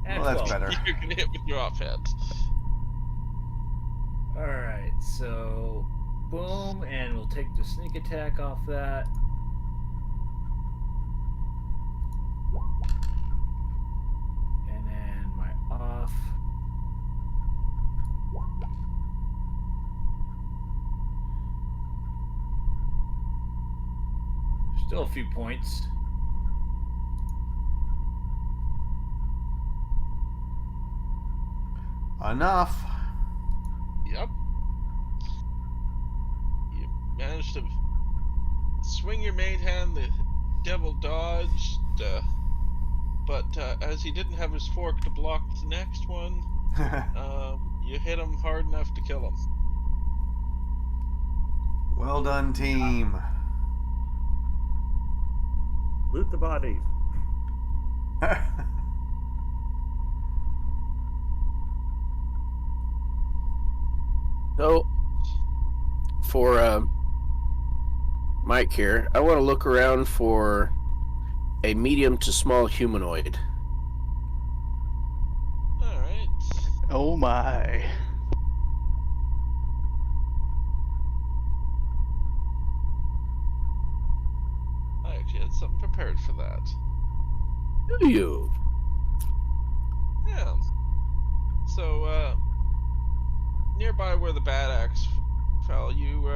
And Well, that's 12. better. You can hit with your offhand. All right, so boom, and we'll take the sneak attack off that. And then my off. Still a few points. Enough. Yep. You managed to swing your main hand, the devil dodged, but as he didn't have his fork to block the next one, you hit him hard enough to kill him. Well done, team. Loot the bodies. So, for Mike here, I want to look around for a medium to small humanoid. Alright. Oh my. I actually had something prepared for that. Do you? Yeah. So, nearby where the bad axe fell, you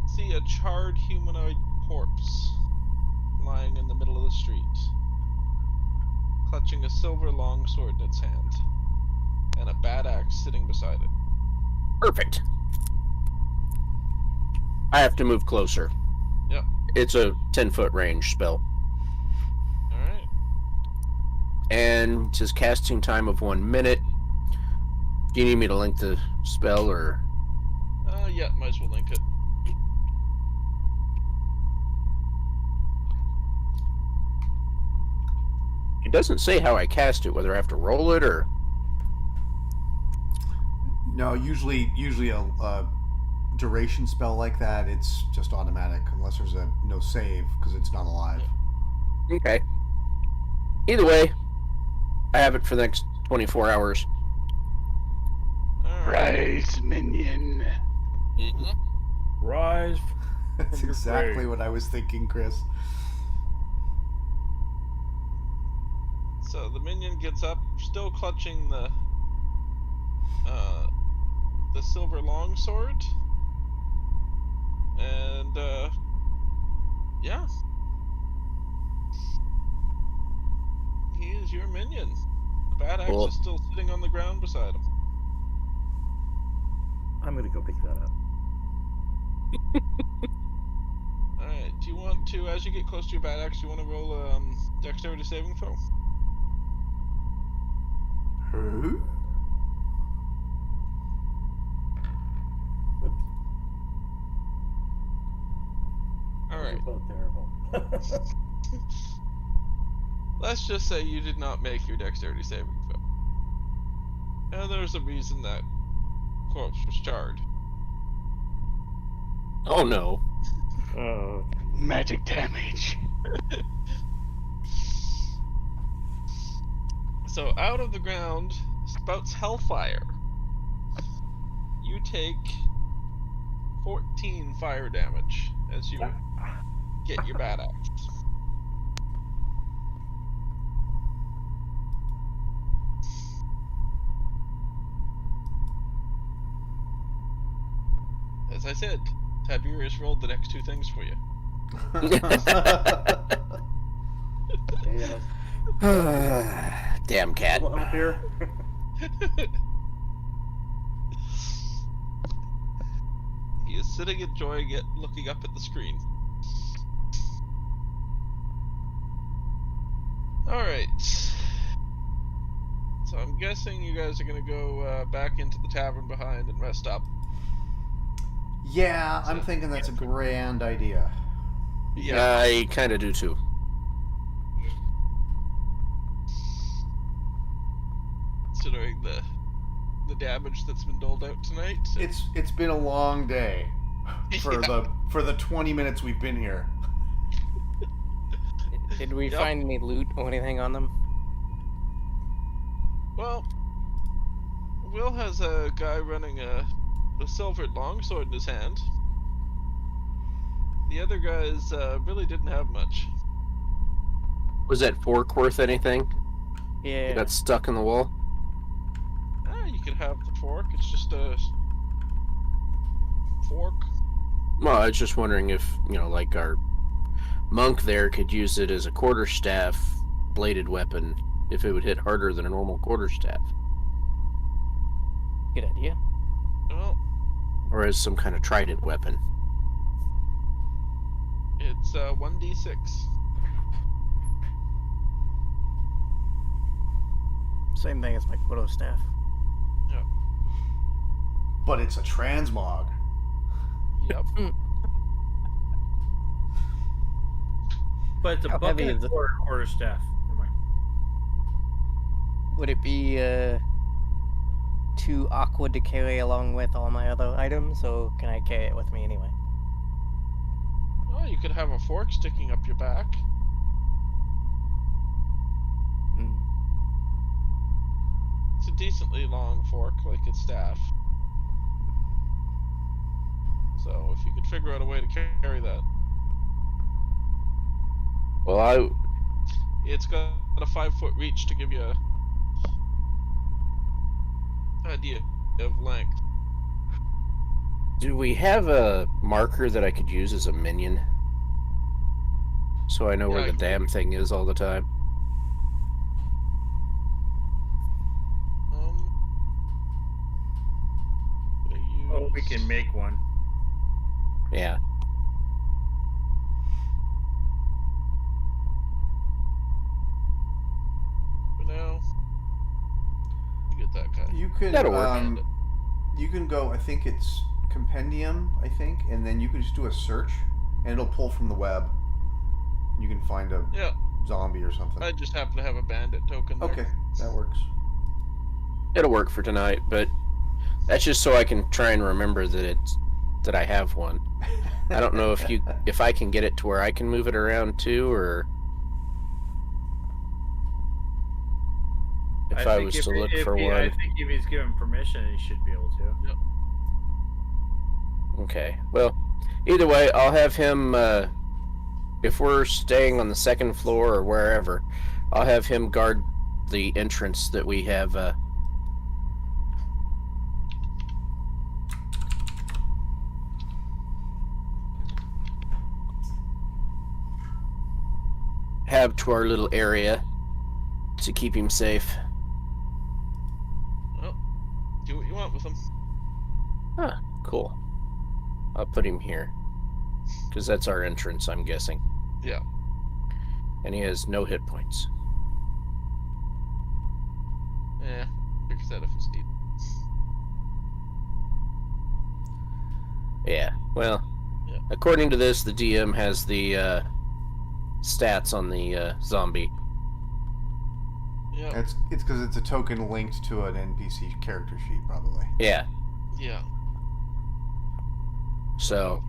see a charred humanoid corpse lying in the middle of the street, clutching a silver longsword in its hand, and a bad axe sitting beside it. Perfect. I have to move closer. Yep. It's a 10-foot range spell. Alright. And it says casting time of 1 minute. Do you need me to link the spell, or? Yeah, might as well link it. It doesn't say how I cast it, whether I have to roll it or. No, usually a duration spell like that, it's just automatic unless there's a no save because it's not alive. Okay. Either way, I have it for the next 24 hours. Alright. Rise, minion. Rise That's From your exactly grave. what I was thinking, Chris. So the minion gets up, still clutching the silver longsword, and yeah, he is your minion. The bad axe Cool. is still sitting on the ground beside him. I'm gonna go pick that up. All right. Do you want to, as you get close to your bad axe, do you want to roll dexterity saving throw? Who? Oops. All Those are right. both terrible. Let's just say you did not make your dexterity saving throw. And there's a reason that corpse was charred. Oh no. Oh, Magic damage. So out of the ground spouts hellfire. You take 14 fire damage as you get your bad axe. As I said, Tiberius rolled the next two things for you. yeah. Damn cat. Help here. He is sitting enjoying it, looking up at the screen. Alright. So I'm guessing you guys are going to go back into the tavern behind and rest up. Yeah, I'm thinking that's a grand idea. Yeah. I kind of do too. Considering the damage that's been doled out tonight. So. It's been a long day for Yeah. the 20 minutes we've been here. Did we Yep. find any loot or anything on them? Well, Will has a guy running a silvered longsword in his hand. The other guys really didn't have much. Was that fork worth anything? Yeah. You got stuck in the wall? You could have the fork. It's just a fork. Well, I was just wondering if, like our monk there could use it as a quarterstaff bladed weapon if it would hit harder than a normal quarterstaff. Good idea. Well, Or as some kind of trident weapon. it's 1d6. Same thing as my quarterstaff. But it's a transmog. Yep. But the How heavy bucket is it? quarter staff. Never mind. Would it be too awkward to carry along with all my other items, or can I carry it with me anyway? Well, you could have a fork sticking up your back. Hmm. It's a decently long fork, like its staff. So if you could figure out a way to carry that. Well, It's got a 5-foot reach to give you a idea of length. do we have a marker that I could use as a minion? So I know Yeah, where I the can- damn thing is all the time. What do you Oh, we use? can make one. Yeah. For now, you get that guy. You can That'll work. you can go. I think it's compendium. I think, and then you can just do a search, and it'll pull from the web. You can find a Yeah, zombie or something. I just happen to have a bandit token there. Okay, that works. It'll work for tonight, but that's just so I can try and remember that I have one. I don't know if I can get it to where I can move it around too, or if I was to look for one. I think if he's given permission, he should be able to. Okay. Well, Either way, I'll have him. If we're staying on the second floor or wherever, I'll have him guard the entrance that we have. Have to our little area to keep him safe. Well, do what you want with him. Ah, cool. I'll put him here. Because that's our entrance, I'm guessing. Yeah. And he has no hit points. Yeah. Fix that if it's needed. Yeah, well, Yeah. according to this, the DM has the stats on the zombie. Yeah. It's because it's a token linked to an NPC character sheet, probably. Yeah, Yeah. so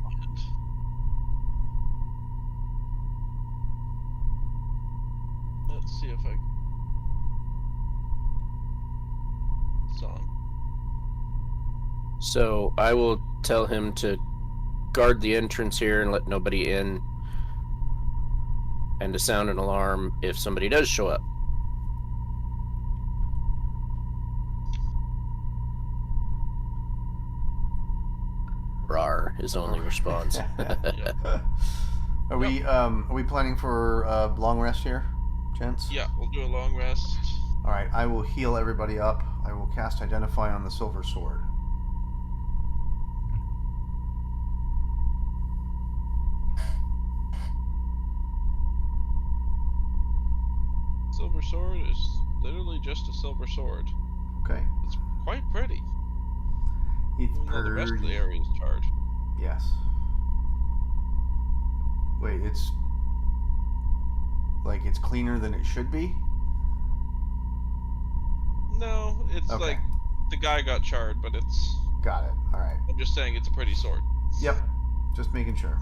Let's see if I song. So I will tell him to guard the entrance here and let nobody in, and to sound an alarm if somebody does show up. Rar, his only response. Are we planning for a long rest here, gents? Yeah, we'll do a long rest. All right, I will heal everybody up. I will cast Identify on the Silver Sword. Silver sword is literally just a silver sword. Okay. It's quite pretty. It's Even though the rest of the pretty. area is charred. Yes. Wait, it's like it's cleaner than it should be? No, it's Okay. like the guy got charred, but it's. Got it. All right. I'm just saying it's a pretty sword. Yep. Just making sure.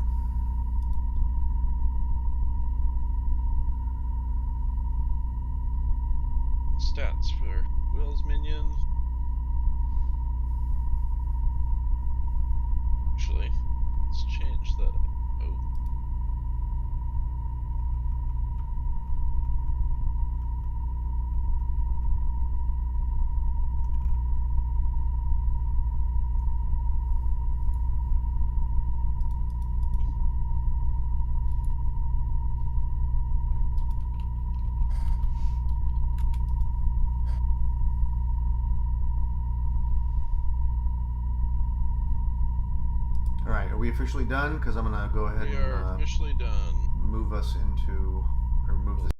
Stats for Will's minion. Actually, let's change that. Oh. All right. Are we officially done? Because I'm gonna go ahead We and are officially done. move us into, or move the